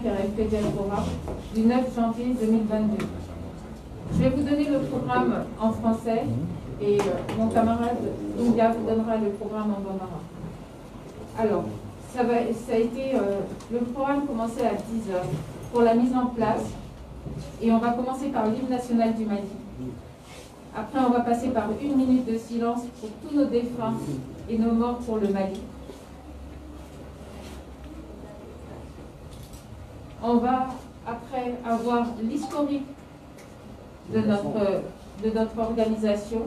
RFP Diaspora du 9 janvier 2022. Je vais vous donner le programme en français et mon camarade Inga vous donnera le programme en bambara. Alors, le programme commençait à 10 h pour la mise en place et on va commencer par l'hymne national du Mali. Après, on va passer par 1 minute de silence pour tous nos défunts et nos morts pour le Mali. On va après avoir l'historique de notre organisation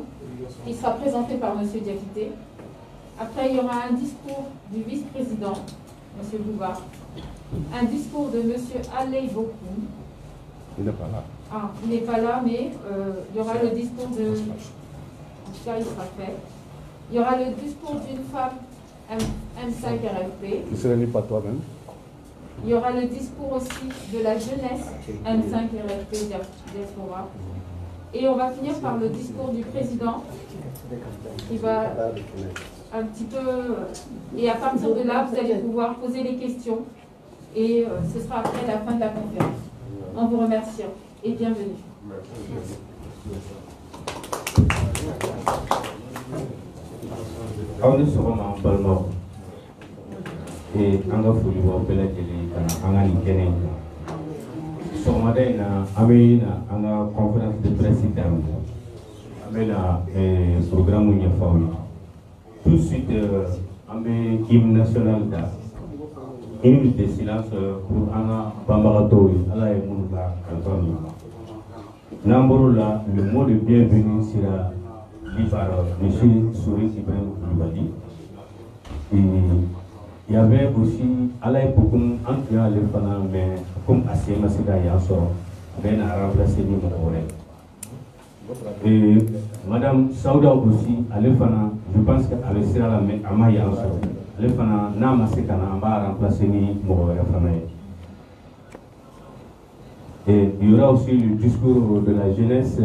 qui sera présenté par M. Diakité. Après, il y aura un discours du vice-président, M. Bouba, un discours de M. Alei Bokoum. Il n'est pas là. Ah, il n'est pas là, mais il y aura le discours de... En tout cas, il sera fait. Il y aura le discours d'une femme M5 RFP. Tu ne réunis pas toi-même. Il y aura le discours aussi de la jeunesse M5 RFP Diaspora. Et on va finir par le discours du président. Il va un petit peu... Et à partir de là, vous allez pouvoir poser les questions. Et ce sera après la fin de la conférence. On vous remercie et bienvenue. Nous serons en Balmort. Et anga fuli wa pela jeli kana anga nikene so madena amina anga conférence de président amena programme nya fawi tout de suite amé hymne national da une minute de silence pour anga bambarato ala e munuka Anthony Namborula. Le mot de bienvenue sera dit par monsieur Souri Ibrahim Koulibaly. Et il y avait aussi Alaï Poukoum entre les fans, mais comme Assema Sida Yasso, Ben a remplacé Nimoré. Et Madame Saouda aussi, Alefana, je pense qu'elle sera la même à Mayasso. Alefana, Nama Sekana, va remplacer Nimoré. Et il y aura aussi le discours de la jeunesse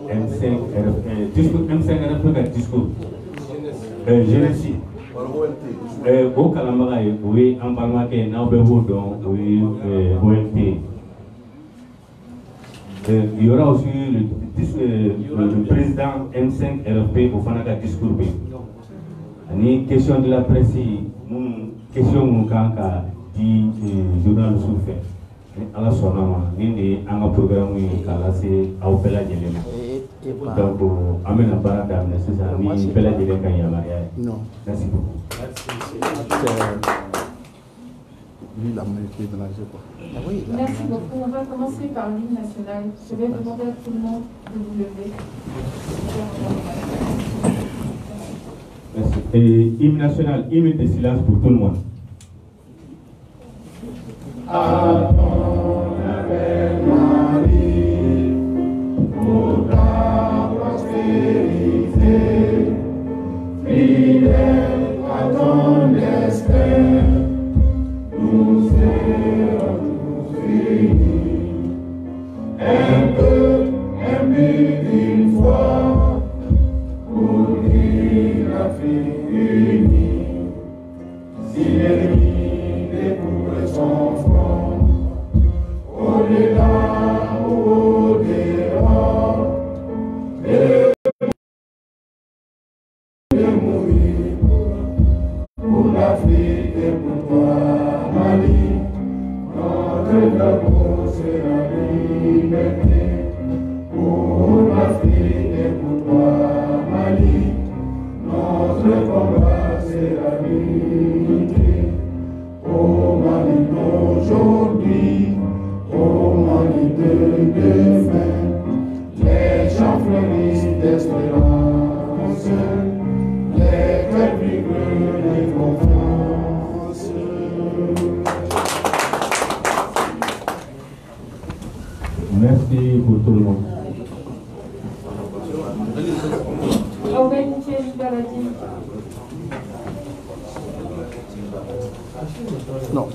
M5 RFP. Discours M5 RFP, discours. Jeunesse. Au Kalamara, oui, en Balmaké, Naubévo, oui, OMT. Il y aura aussi le président M5 RFP au Fanaka discours. Une question de la presse, question de dit journal souffert. Ala sonama ni anga programme yi kala se aw bela jelen donc amena baraka nécessaire ni bela jelen kan yamaya. Non, merci beaucoup. Lui il a mérité de la quoi. Oui, merci beaucoup. On va commencer par l'hymne national. Je vais demander à tout le monde de vous lever. Merci. Et hymne national, hymne de silence pour tout le monde. Pour ta prospérité, fidèle à ton destin, nous serons tous unis. Un peu, un but, une foi, pour dire l'Afrique unie. Si l'ennemi découvre son front, au-delà, au-dehors, et de mourir pour l'Afrique et pour toi, Mali. Notre drapeau c'est la liberté. Pour l'Afrique et pour toi, Mali. Notre combat c'est la vérité. Au Mali d'aujourd'hui, au Mali de demain, les gens fleurissent d'espérance, les cœurs vibrent de confiance. Merci pour tout le monde. Non,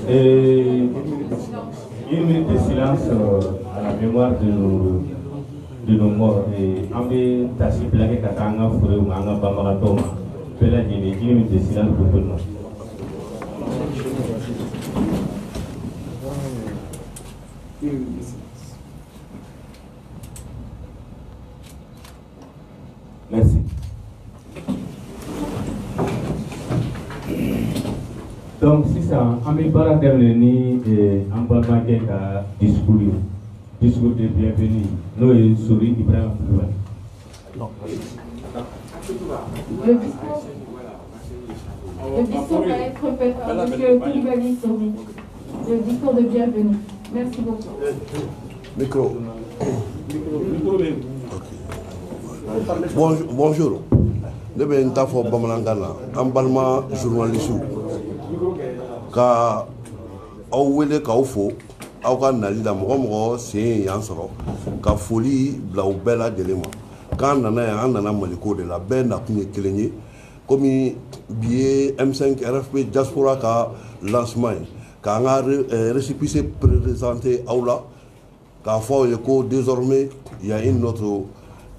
Et une minute de silence à la mémoire de de nos morts et on veut tâcher plaquer Katanga Fure ou Manga Bamaratoma. Pela Dini, il y a une décision pour tout le monde. Merci. Donc, si ça, on est bara terminé en bas de discours de bienvenue. Nous, il sourit Ibrahim Koulibaly. Non. Le discours va être fait par M. Koulibaly Souris. Le discours de bienvenue. Merci beaucoup. Micro. Bonjour. Je vais vous dire Bamanangana, un balma journaliste. Ka aw wele k'aw fo aw ka nali la mɔgɔ mɔgɔ sen y'an sɔrɔ ka foli bila u bɛɛ lajɛlen ma k'an nana yan an nana Maliko de la bɛɛ nakun ye kelen ye komi bi ye M5 RFP diaspora ka lancement ye k'an ka récépissé présenté aw la k'a fɔ aw ye ko désormais il y a une autre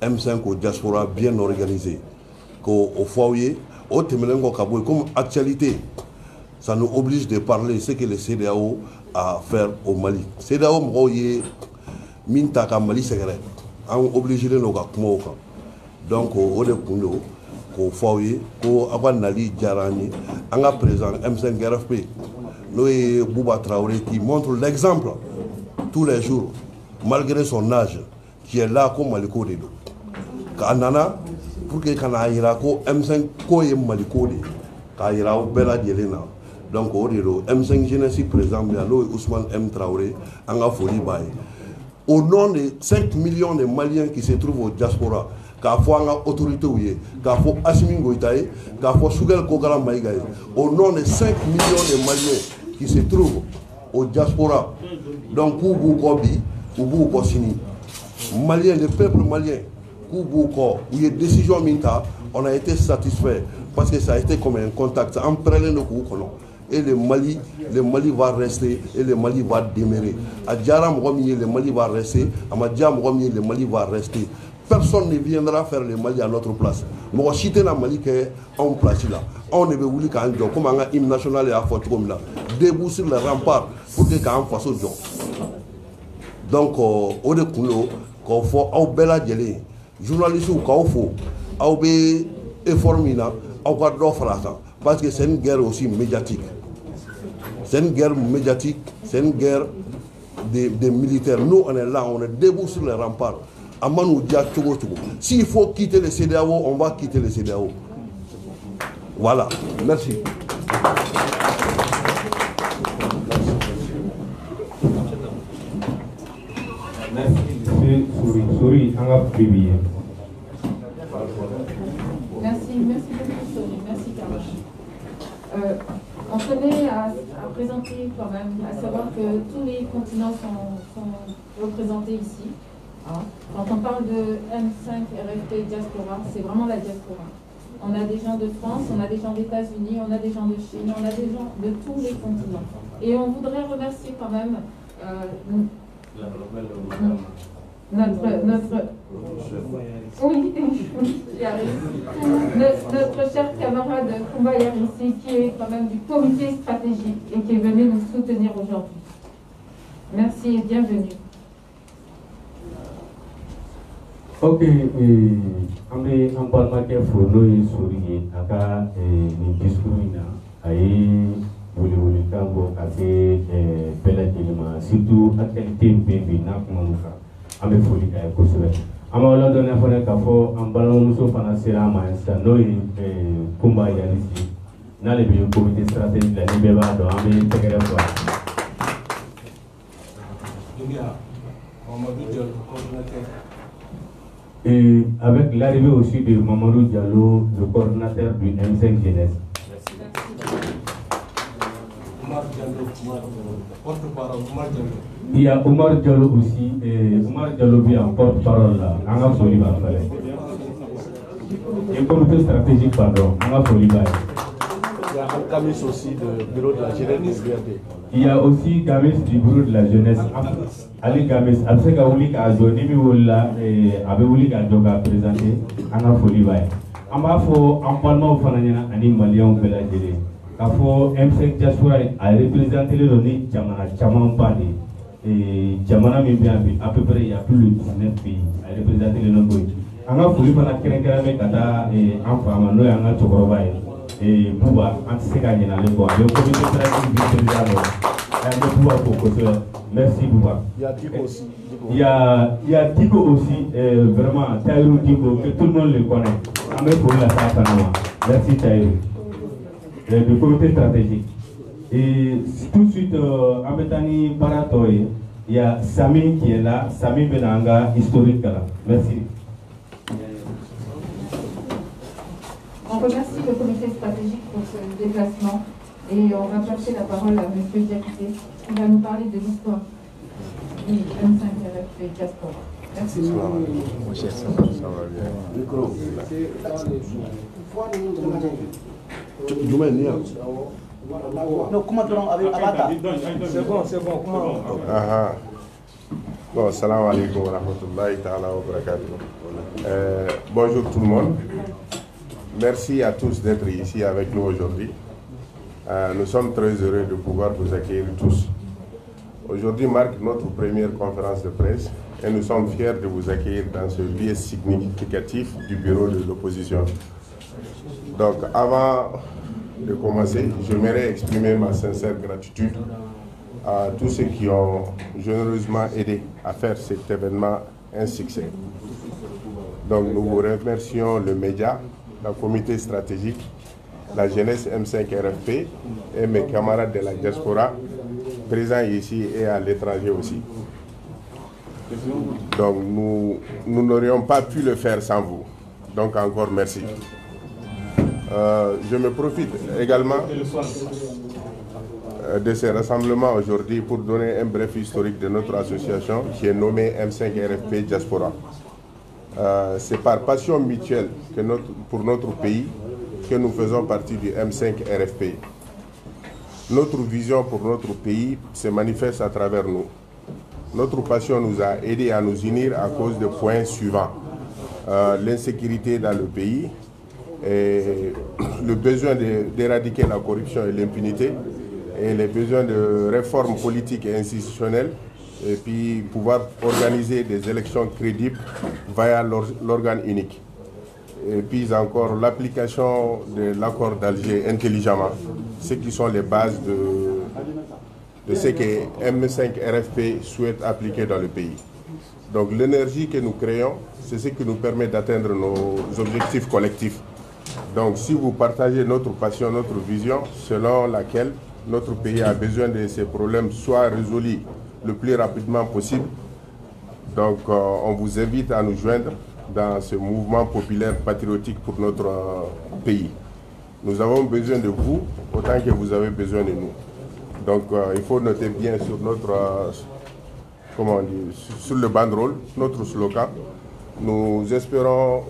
M5 au diaspora bien organisée k'o fɔ aw ye o tɛmɛnen kɔ ka bɔ yen comme actualité. Ça nous oblige de parler ce que le CEDEAO a fait au Mali. CEDEAO est Mintaka Mali secret. On est obligé de nous faire. Donc, on est pour qu'on fasse, qu'on Nali Djarani, on a présent M5 RFP. Nous et Bouba Traoré qui montre l'exemple tous les jours, malgré son âge, qui est là comme Maliko de l'eau. Kanana, pour que Kanahira M5 Koye Maliko de Kaira Bella Dielena. Donc, M5 Jeunesse présent, Ousmane M. Traoré, en a folie bail. Au nom de 5 millions de Maliens qui se trouvent au diaspora, qu'a fait une autorité, qu'a fait Assimi Goïtaï, qu'a fait Sougel Kogala Maïgaï, au nom de 5 millions de Maliens qui se trouvent au diaspora, donc Koubou Kobi, Koubou Kosini, Maliens, le peuple malien, Koubou Ko, où il y a décision Minta, on a été satisfait parce que ça a été comme un contact. En prenant le coup, et le Mali va rester et le Mali va demeurer. À Djaram Romier, le Mali va rester. À Madjam Romier, le Mali va rester. Personne ne viendra faire le Mali à notre place. Moi, si tu es dans le Mali, on place là. On ne veut pas qu'un jour, comme un hymne national et à Fortune, debout sur le rempart pour que qu'on fasse au jour. Donc, au découlot, qu'on faut au bel délai, journaliste ou qu'on faut, au bé informé, au pas d'offre parce que c'est une guerre aussi médiatique. C'est une guerre médiatique, c'est une guerre des militaires. Nous, on est là, on est debout sur les remparts. S'il faut quitter le CEDEAO, on va quitter le CEDEAO. Voilà. Merci. Merci, Souris, on va prier. Merci beaucoup, Souris. Merci, Carlos. On tenait à présenter quand même, à savoir que tous les continents sont représentés ici. Quand on parle de M5 RFP diaspora, c'est vraiment la diaspora. On a des gens de France, on a des gens des États-Unis, on a des gens de Chine, on a des gens de tous les continents. Et on voudrait remercier quand même notre cher camarade Koumba Yarissi, qui est quand même du comité stratégique et qui est venu nous soutenir aujourd'hui. Merci et bienvenue. Ok, on est en parlement pour nous sourire à discours voulez cambo café surtout actualité bébé n'a pas nous folie amala donné fone kafo ambalo muso fana sera maestra no Koumba Yarissi na le bi comité stratégique la libéba do amé tegere quoi et avec l'arrivée aussi de Mamadou Diallo, le coordinateur du M5 Jeunesse. Il y a Omar Diallo aussi, et Omar Diallo bien en porte-parole là, on a folie va faire. Et comité stratégique, pardon, on a folie va. Il y a Alcamis aussi, du bureau de la jeunesse. Il y a aussi Games du bureau de la jeunesse. Ali Games, après Gaouli a donné, Abéouli a présenté un Folibaï. En bas, en parlement au Fanania, un Malien au Péladélé. Car M5 Diaspora a représenté le donné Jamana, Chaman Padi. Et Jamana Mimbiabi, à peu près, il y a plus de 19 pays à représenter le nombre. En a Folibaï, Kerenkerame Kata et en femme, nous avons un Tokorobaï. Et Bouba, Antisegani dans le bois. Le comité président, merci Bouba. Il y a Diko aussi. Il y a Diko aussi, vraiment, Taïrou Diko, que tout le monde le connaît. Merci Taïrou. Du comité stratégique. Et tout de suite, Ametani Baratoy, il y a Sami qui est là, Sami Benanga, historique là. Merci. On remercie le comité stratégique pour ce déplacement et on va passer la parole à M. Diakité qui va nous parler de l'histoire du M5 RFP Diaspora. Merci. Mon cher, ça va bien. Non, comment avec Abata? C'est bon, comment? Bon, salam alaikum wa rahmatullahi ta'ala wa barakatuh. Bonjour tout le monde. Merci à tous d'être ici avec nous aujourd'hui. Nous sommes très heureux de pouvoir vous accueillir tous. Aujourd'hui marque notre première conférence de presse et nous sommes fiers de vous accueillir dans ce lieu significatif du bureau de l'opposition. Donc avant de commencer, j'aimerais exprimer ma sincère gratitude à tous ceux qui ont généreusement aidé à faire cet événement un succès. Donc nous vous remercions le média, le comité stratégique, la jeunesse M5 RFP et mes camarades de la diaspora présents ici et à l'étranger aussi. Donc nous n'aurions pas pu le faire sans vous. Donc encore merci. Je me profite également de ce rassemblement aujourd'hui pour donner un bref historique de notre association qui est nommée M5 RFP Diaspora. C'est par passion mutuelle que pour notre pays que nous faisons partie du M5 RFP. Notre vision pour notre pays se manifeste à travers nous. Notre passion nous a aidés à nous unir à cause des points suivants. L'insécurité dans le pays, et le besoin d'éradiquer la corruption et l'impunité, et les besoins de réformes politiques et institutionnelles, et puis pouvoir organiser des élections crédibles via l'organe unique. Et puis encore l'application de l'accord d'Alger intelligemment, ce qui sont les bases de ce que M5 RFP souhaite appliquer dans le pays. Donc l'énergie que nous créons, c'est ce qui nous permet d'atteindre nos objectifs collectifs. Donc si vous partagez notre passion, notre vision, selon laquelle notre pays a besoin de ces problèmes soient résolus le plus rapidement possible, donc on vous invite à nous joindre dans ce mouvement populaire patriotique pour notre pays. Nous avons besoin de vous autant que vous avez besoin de nous. Donc il faut noter bien sur notre, comment on dit, sur le banderole, notre slogan. Nous espérons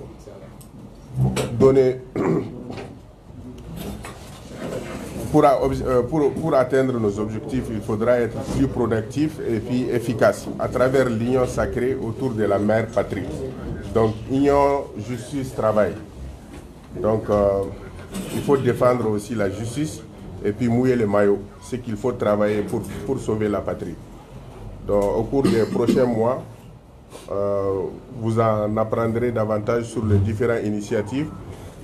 donner, pour atteindre nos objectifs, il faudra être plus productif et puis efficace à travers l'union sacrée autour de la mère patrie. Donc, union, justice, travail. Donc, il faut défendre aussi la justice et puis mouiller le maillot. C'est qu'il faut travailler pour sauver la patrie. Donc, au cours des prochains mois, vous en apprendrez davantage sur les différentes initiatives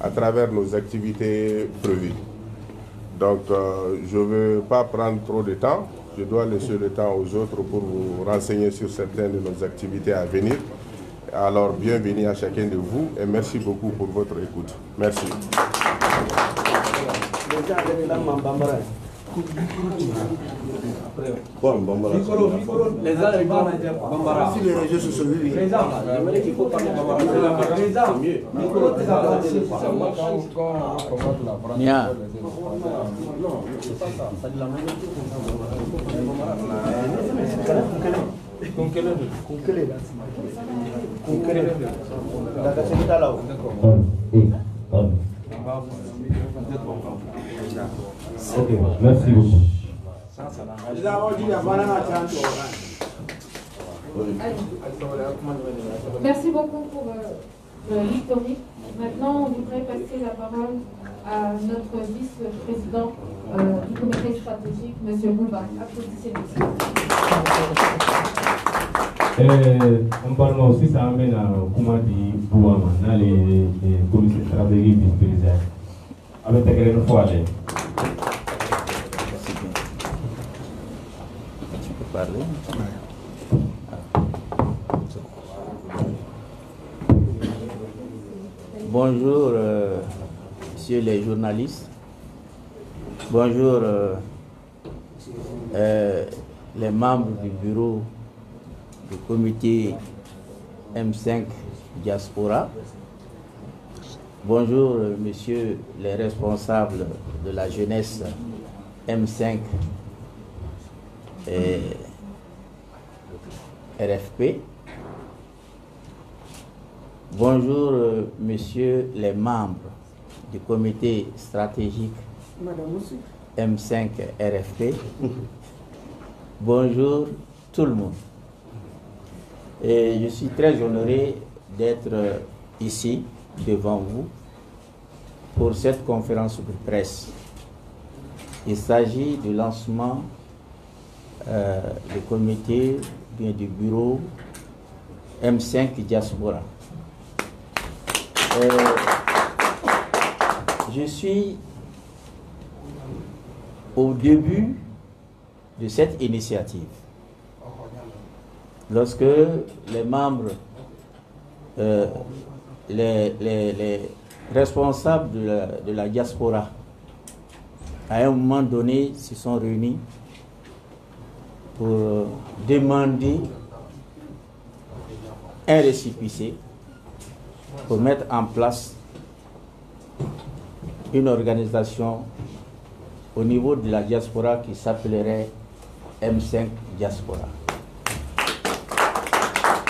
à travers nos activités prévues. Donc, je ne veux pas prendre trop de temps. Je dois laisser le temps aux autres pour vous renseigner sur certaines de nos activités à venir. Alors, bienvenue à chacun de vous et merci beaucoup pour votre écoute. Merci. Les gens, si les réseaux sociaux, il faut parler Ok, merci beaucoup. Merci beaucoup pour l'historique. Maintenant, on voudrait passer la parole à notre vice-président du comité stratégique, M. Bouba. Applaudissez-le. On parle aussi, ça amène à comment dire Bouama, dans les comités stratégiques vice-présidents. Avec une fois. Tu peux parler? Bonjour, messieurs les journalistes. Bonjour, les membres du bureau du comité M5 Diaspora. Bonjour, messieurs les responsables de la jeunesse M5 et RFP. Bonjour, messieurs les membres du comité stratégique M5 RFP. Bonjour tout le monde. Et je suis très honoré d'être ici devant vous pour cette conférence de presse. Il s'agit du lancement du comité du bureau M5 Diaspora. Je suis au début de cette initiative. Lorsque les membres, les responsables de la diaspora, à un moment donné, se sont réunis pour demander un récépissé pour mettre en place une organisation au niveau de la diaspora qui s'appellerait M5 Diaspora.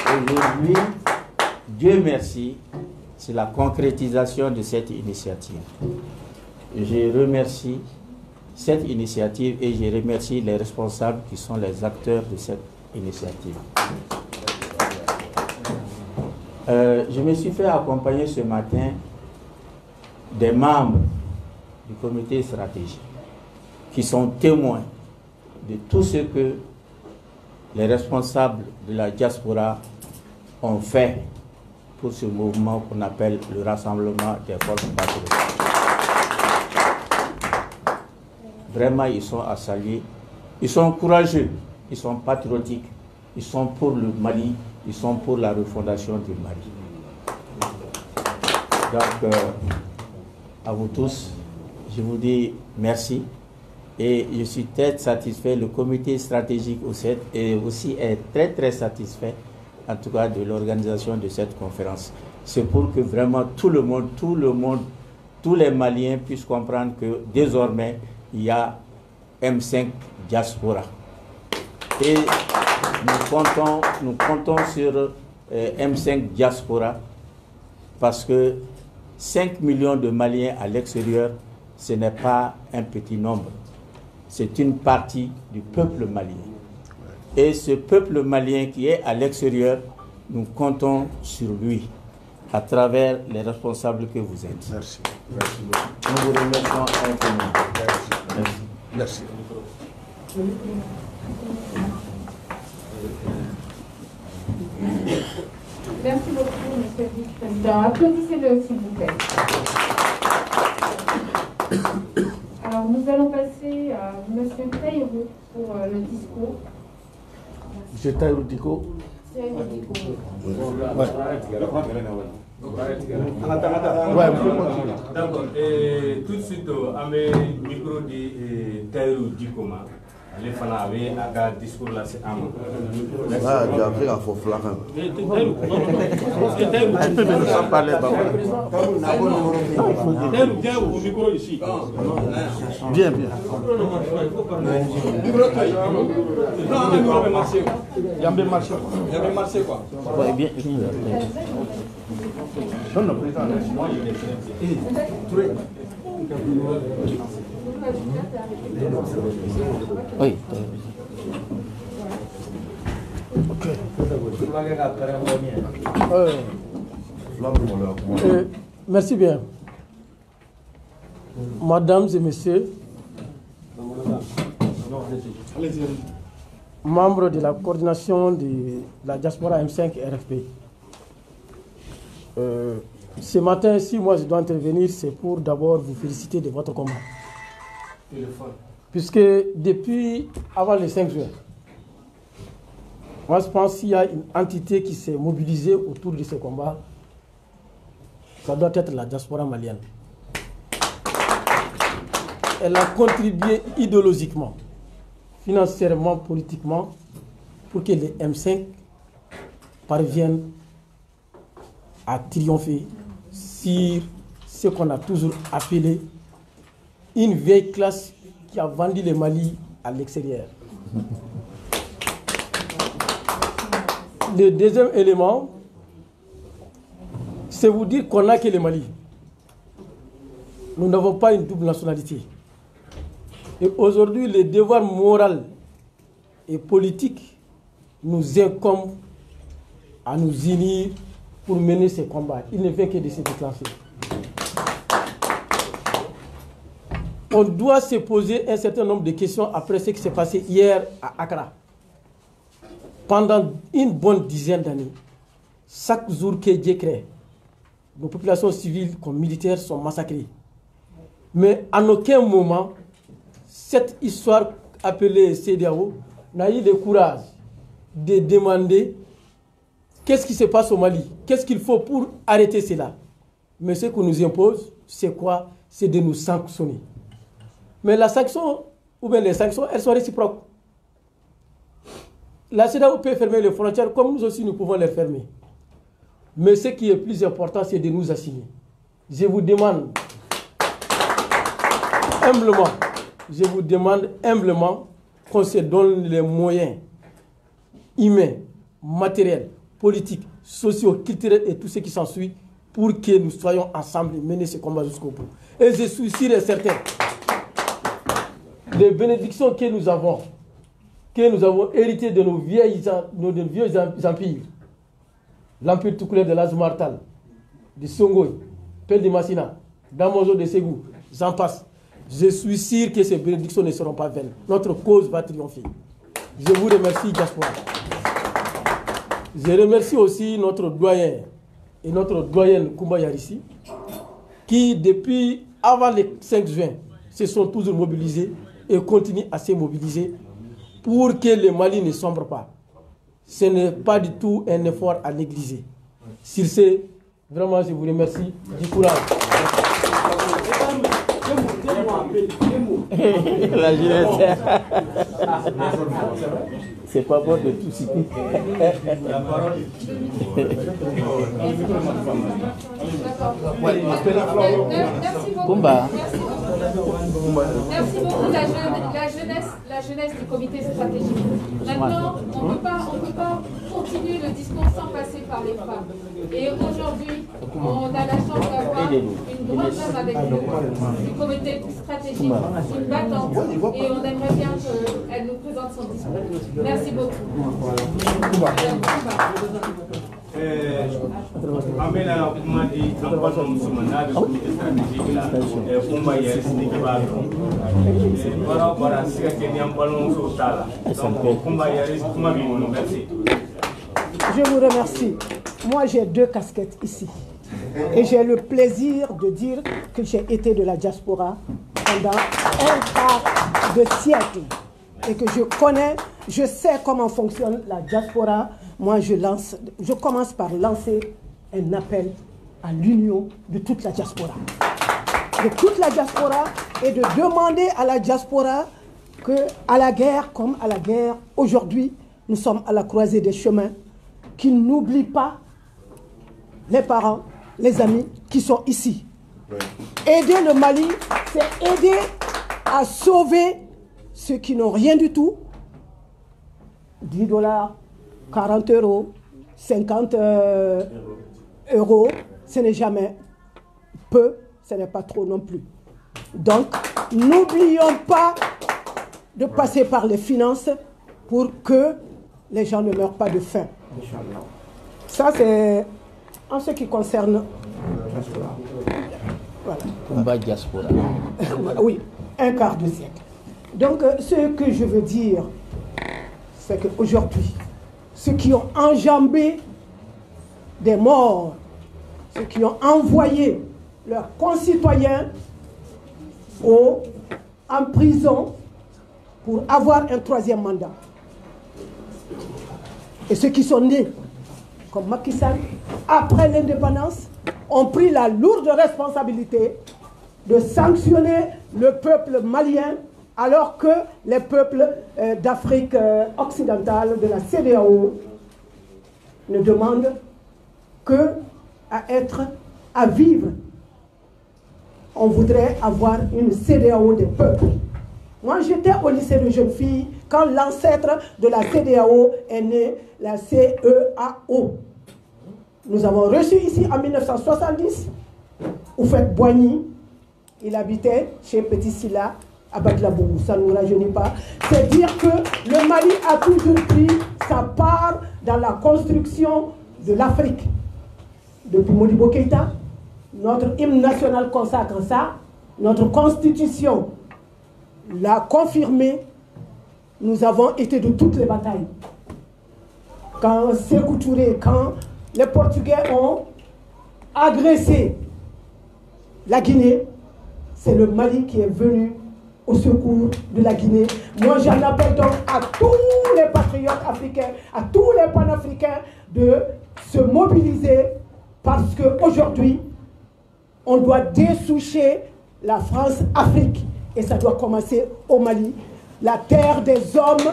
Aujourd'hui, Dieu merci, c'est la concrétisation de cette initiative. Je remercie cette initiative et je remercie les responsables qui sont les acteurs de cette initiative. Je me suis fait accompagner ce matin des membres du comité stratégique qui sont témoins de tout ce que les responsables de la diaspora ont fait pour ce mouvement qu'on appelle le Rassemblement des forces patriotiques. Vraiment, ils sont à saluer. Ils sont courageux, ils sont patriotiques, ils sont pour le Mali, ils sont pour la refondation du Mali. Donc, à vous tous, je vous dis merci. Et je suis très satisfait, le comité stratégique aussi est très satisfait, en tout cas de l'organisation de cette conférence. C'est pour que vraiment tout le monde, tous les Maliens puissent comprendre que désormais, il y a M5 Diaspora. Et nous comptons sur M5 Diaspora parce que 5 millions de Maliens à l'extérieur, ce n'est pas un petit nombre. C'est une partie du peuple malien. Et ce peuple malien qui est à l'extérieur, nous comptons sur lui, à travers les responsables que vous êtes. Merci. Nous vous remercions infiniment. Merci. Merci beaucoup, monsieur le vice-président. Applaudissez-le, s'il vous plaît. Alors, nous allons passer à M. Taïrou pour le discours. M. Taïrou Diko. D'accord. Et tout de suite, on met le micro de Taïrou Dikoma. Les fans avaient un discours là, c'est un mot. Ah, j'ai appris à faire flagrant. Sans parler, Viens au micro ici. Bien. Il y a bien marché quoi. Ouais, bien. Non, président. Oui. Merci bien. Mesdames et messieurs, membres de la coordination de la diaspora M5 RFP, ce matin, si moi je dois intervenir, c'est pour d'abord vous féliciter de votre combat. Puisque depuis avant le 5 juin, moi je pense qu'il y a une entité qui s'est mobilisée autour de ce combat, ça doit être la diaspora malienne. Elle a contribué idéologiquement, financièrement, politiquement, pour que les M5 parviennent à triompher sur ce qu'on a toujours appelé une vieille classe qui a vendu le Mali à l'extérieur. Le deuxième élément, c'est vous dire qu'on n'a que le Mali. Nous n'avons pas une double nationalité. Et aujourd'hui, le devoir moral et politique nous incombe à nous unir pour mener ces combats. Il ne fait que de se déclencher. On doit se poser un certain nombre de questions après ce qui s'est passé hier à Accra. Pendant une bonne dizaine d'années, chaque jour que Dieu crée, nos populations civiles comme militaires sont massacrées. Mais à aucun moment, cette histoire appelée CEDEAO n'a eu le courage de demander qu'est-ce qui se passe au Mali, qu'est-ce qu'il faut pour arrêter cela. Mais ce qu'on nous impose, c'est quoi? C'est de nous sanctionner. Mais la sanction, ou bien les sanctions, elles sont réciproques. La CEDEAO peut fermer les frontières comme nous aussi nous pouvons les fermer. Mais ce qui est plus important, c'est de nous assigner. Je vous demande humblement qu'on se donne les moyens humains, matériels, politiques, sociaux, culturels et tout ce qui s'ensuit pour que nous soyons ensemble et mener ce combat jusqu'au bout. Et je suis sûr et certain, les bénédictions que nous avons héritées de nos vieux empires, l'empire tout couleur de l'Azmartal, de Songoï, Pel de Massina, d'Amozo de Ségou, j'en passe. Je suis sûr que ces bénédictions ne seront pas vaines. Notre cause va triompher. Je vous remercie, diaspora. Je remercie aussi notre doyen et notre doyenne Koumba Yarissi, qui depuis avant le 5 juin se sont toujours mobilisés et continuent à se mobiliser pour que le Mali ne sombre pas. Ce n'est pas du tout un effort à négliger. Sur ce, vraiment, je vous remercie du courage. La jeunesse. C'est pas bon de tout citer. La parole. Merci beaucoup. Kumba. Merci beaucoup la jeunesse du comité stratégique. Maintenant, on ne peut pas continuer le discours sans passer par les femmes. Et aujourd'hui, on a la chance d'avoir une grande femme avec nous du comité stratégique, une battante, et on aimerait bien qu'elle nous présente son discours. Merci beaucoup. Amena kuma di ambato musumana da comité stratégique la Koumba Yarissi Kibalo bara bara sika keni ambalo so tala donc Koumba Yarissi kuma bi mono. Merci. Je vous remercie. Moi j'ai deux casquettes ici et j'ai le plaisir de dire que j'ai été de la diaspora pendant un quart de siècle et que je sais comment fonctionne la diaspora. Moi, je commence par lancer un appel à l'union de toute la diaspora. De toute la diaspora et de demander à la diaspora qu'à la guerre, comme à la guerre, aujourd'hui, nous sommes à la croisée des chemins, qu'ils n'oublient pas les parents, les amis qui sont ici. Aider le Mali, c'est aider à sauver ceux qui n'ont rien du tout. 10 $, 40 €, 50 €, ce n'est jamais peu, ce n'est pas trop non plus. Donc, n'oublions pas de passer par les finances pour que les gens ne meurent pas de faim. Ça, c'est en ce qui concerne... Voilà. Combat diaspora. Oui, un quart de siècle. Donc, ce que je veux dire, c'est qu'aujourd'hui, ceux qui ont enjambé des morts, ceux qui ont envoyé leurs concitoyens en prison pour avoir un troisième mandat, et ceux qui sont nés comme Macky Sall après l'indépendance ont pris la lourde responsabilité de sanctionner le peuple malien alors que les peuples d'Afrique occidentale, de la CEDEAO, ne demandent que à vivre. On voudrait avoir une CEDEAO des peuples. Moi, j'étais au lycée de jeunes filles quand l'ancêtre de la CEDEAO est né, la CEAO. Nous avons reçu ici en 1970, Oufet Boigny, il habitait chez Petit Silla, à Badlabou, ça ne nous rajeunit pas. C'est dire que le Mali a toujours pris sa part dans la construction de l'Afrique. Depuis Modibo Keïta, notre hymne national consacre ça, notre constitution l'a confirmé, nous avons été de toutes les batailles. Quand Sékou Touré, quand les Portugais ont agressé la Guinée, c'est le Mali qui est venu au secours de la Guinée. Moi, j'en appelle donc à tous les patriotes africains, à tous les panafricains de se mobiliser parce qu'aujourd'hui, on doit dessoucher la France-Afrique et ça doit commencer au Mali. La terre des hommes,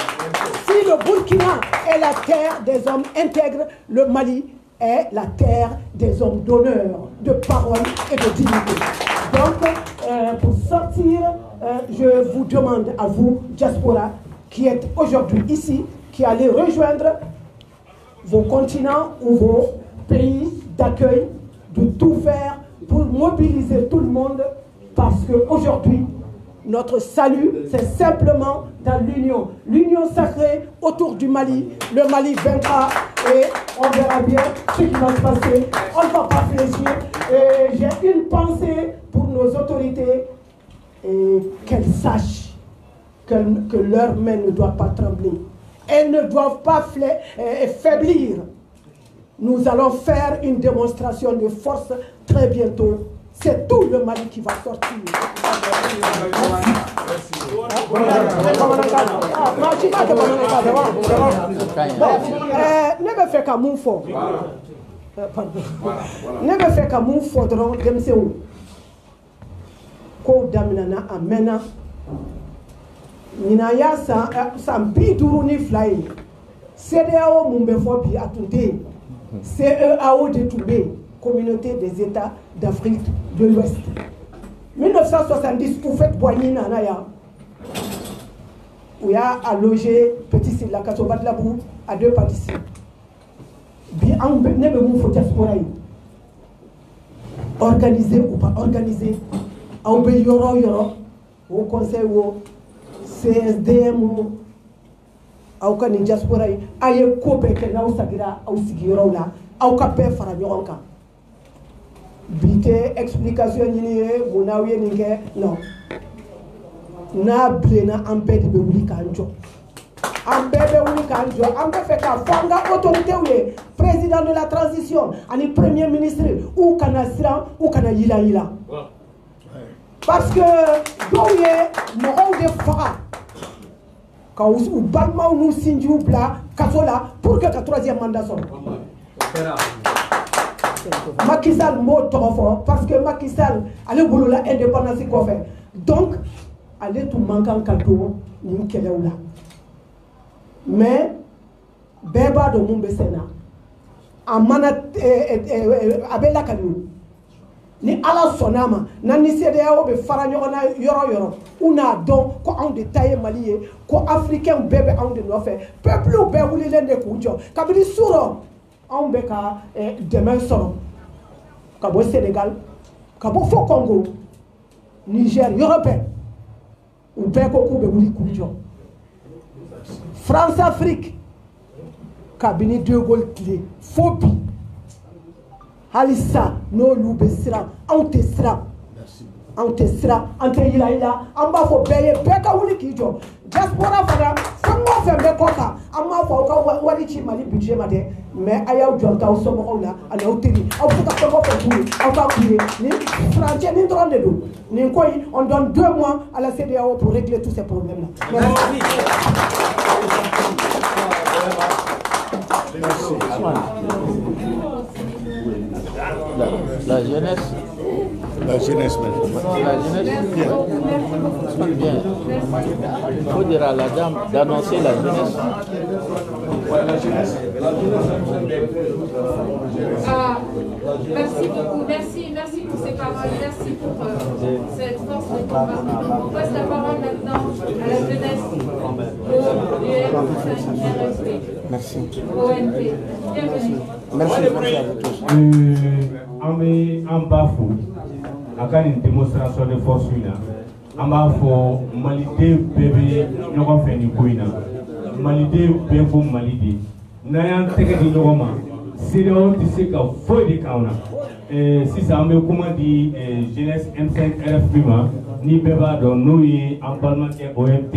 si le Burkina est la terre des hommes intègres, le Mali est la terre des hommes d'honneur, de parole et de dignité. Donc, pour sortir, je vous demande à vous, diaspora, qui êtes aujourd'hui ici, qui allez rejoindre vos continents ou vos pays d'accueil, de tout faire pour mobiliser tout le monde, parce qu'aujourd'hui, notre salut, c'est simplement dans l'union. L'union sacrée autour du Mali. Le Mali vaincra et on verra bien ce qui va se passer. On ne va pas fléchir. Et j'ai une pensée pour nos autorités et qu'elles sachent que leurs mains ne doivent pas trembler. Elles ne doivent pas faiblir. Nous allons faire une démonstration de force très bientôt. C'est tout le Mali qui va sortir. Ne me fait qu'à mon fort. Ne me fait qu'à mon fort. Ko daminana amena. Ninaya san biduru ni fly. CEDEAO mumbefo bi atunde. CEAO de Toubé, Communauté des États d'Afrique de l'Ouest. 1970, Oufet Boigny Nanaya, où il y a à loger Petit Silla Katobat Labou à 2 participants. Bien, on ne faut diaspora. Organisé ou pas organisé, on peut yoro au conseil au CSDM ou au Kani diaspora. Aye kope ke na usagira au sigiro la au kapé fara nyoronka. Bité explication ni munawiye ninge non na blena ambe de wuli kanjo ambe be wuli kanjo ambe fait ka fonga autorité ou président de la transition ani premier ministre ou kana sira ou kana yila parce que doye mo de fara ka ou balma ou sinju bla kasola pour que le 3e mandat soit Macky Sall mot trop fort parce que Macky Sall allait vouloir l'indépendance qu'on fait. Donc, allez tout manquer en cadeau, nous qui là. Mais, Beba de Mumbesena, Amana Abela Kanu, ni ala sonama, nani CEDEAO be faranyona yoro, una don ko en détail malien, ko africain bébé en de no fait, peuple ou be wuli lende kujo, kabili suro. On beka demain solo. Kabo Sénégal, Kabo Faux Congo, Niger européen ou bien qu'on peut France Afrique cabinet de Gaulle clé phobie Halissa no lube sira ante sira ante ila amba fo beye beka wuli kijo diaspora fada famo fembe koka amma fo ka wali chi mali budget mate mais ayaw jonta o somo la ana utili aw fuka ko fo bulu aw ka kuye ni français ni drone do ni koy on donne 2 mois à la CEDEAO pour régler tous ces problèmes là. La jeunesse. La jeunesse maintenant. La jeunesse. Bien. Il faut dire à la dame d'annoncer la jeunesse. La jeunesse. Merci beaucoup. Merci pour ces paroles. Merci pour cette force de combat. On passe la parole maintenant à la jeunesse au UM5 Merci. ONP. Bienvenue. Merci à vous tous. En bafou, à une démonstration de force, en bafou, Malide bébé, nous avons fait une couine. Malide bébé, Malide. N'ayant tege di ñogoma CEDEAO ti se ka foy di kauna si ça me comment dit jeunesse M5 RFP ma ni beba do no yi en parlementaire OMT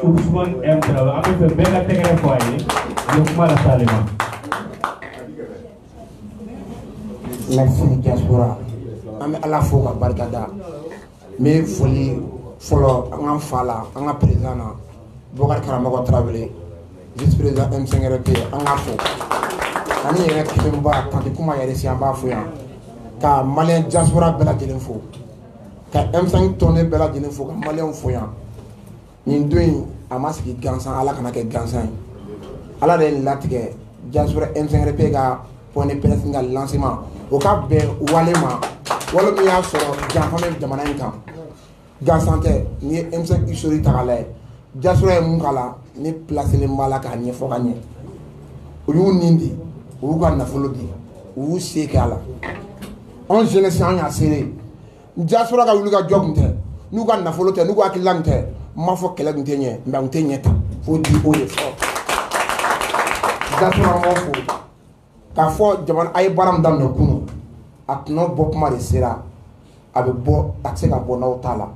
Ousmane M Traoré avec le bela tege foyer yo kuma la salema. Merci diaspora ame ala fo ka barkada me foli folo an fala an président na Bokar Karamoko Traoré vice-président M5 RFP an fo ani yɛrɛ kɛmɛba kan kuma yɛrɛ si an b'a fo yan ka malien diaspora bɛɛ lajɛlen fo ka M5 tɔnne bɛɛ lajɛlen fo ka malien fo yan nin don in a ma sigi gansan ala kana kɛ gansan ye ala de ye latigɛ diaspora M5 RFP ka point de presse ka lancement o ka bɛn wale ma wale min y'a sɔrɔ janfa bɛ jamana in kan gansan tɛ ni ye M5 historique ta k'a lajɛ diaspora ye mun k'a la ni placelen b'a la k'a ɲɛfɔ ka ɲɛ o y'u nin di o y'u ka nafolo di o y'u se kɛ a la anw jeunesse an y'a seere diaspora ka wuli ka jɔ kun tɛ n'u ka nafolo tɛ n'u ka hakilila kun tɛ n m'a fɔ kɛlɛ kun tɛ ɲɛ mais kun tɛ ɲɛ ta fo di o de fɔ diaspora m'o fo k'a fɔ jamana a ye baara min daminɛ kunun a tɔnɔ bɔ kuma de sera a bɛ bɔ a tɛ se ka bɔ n'aw t'a la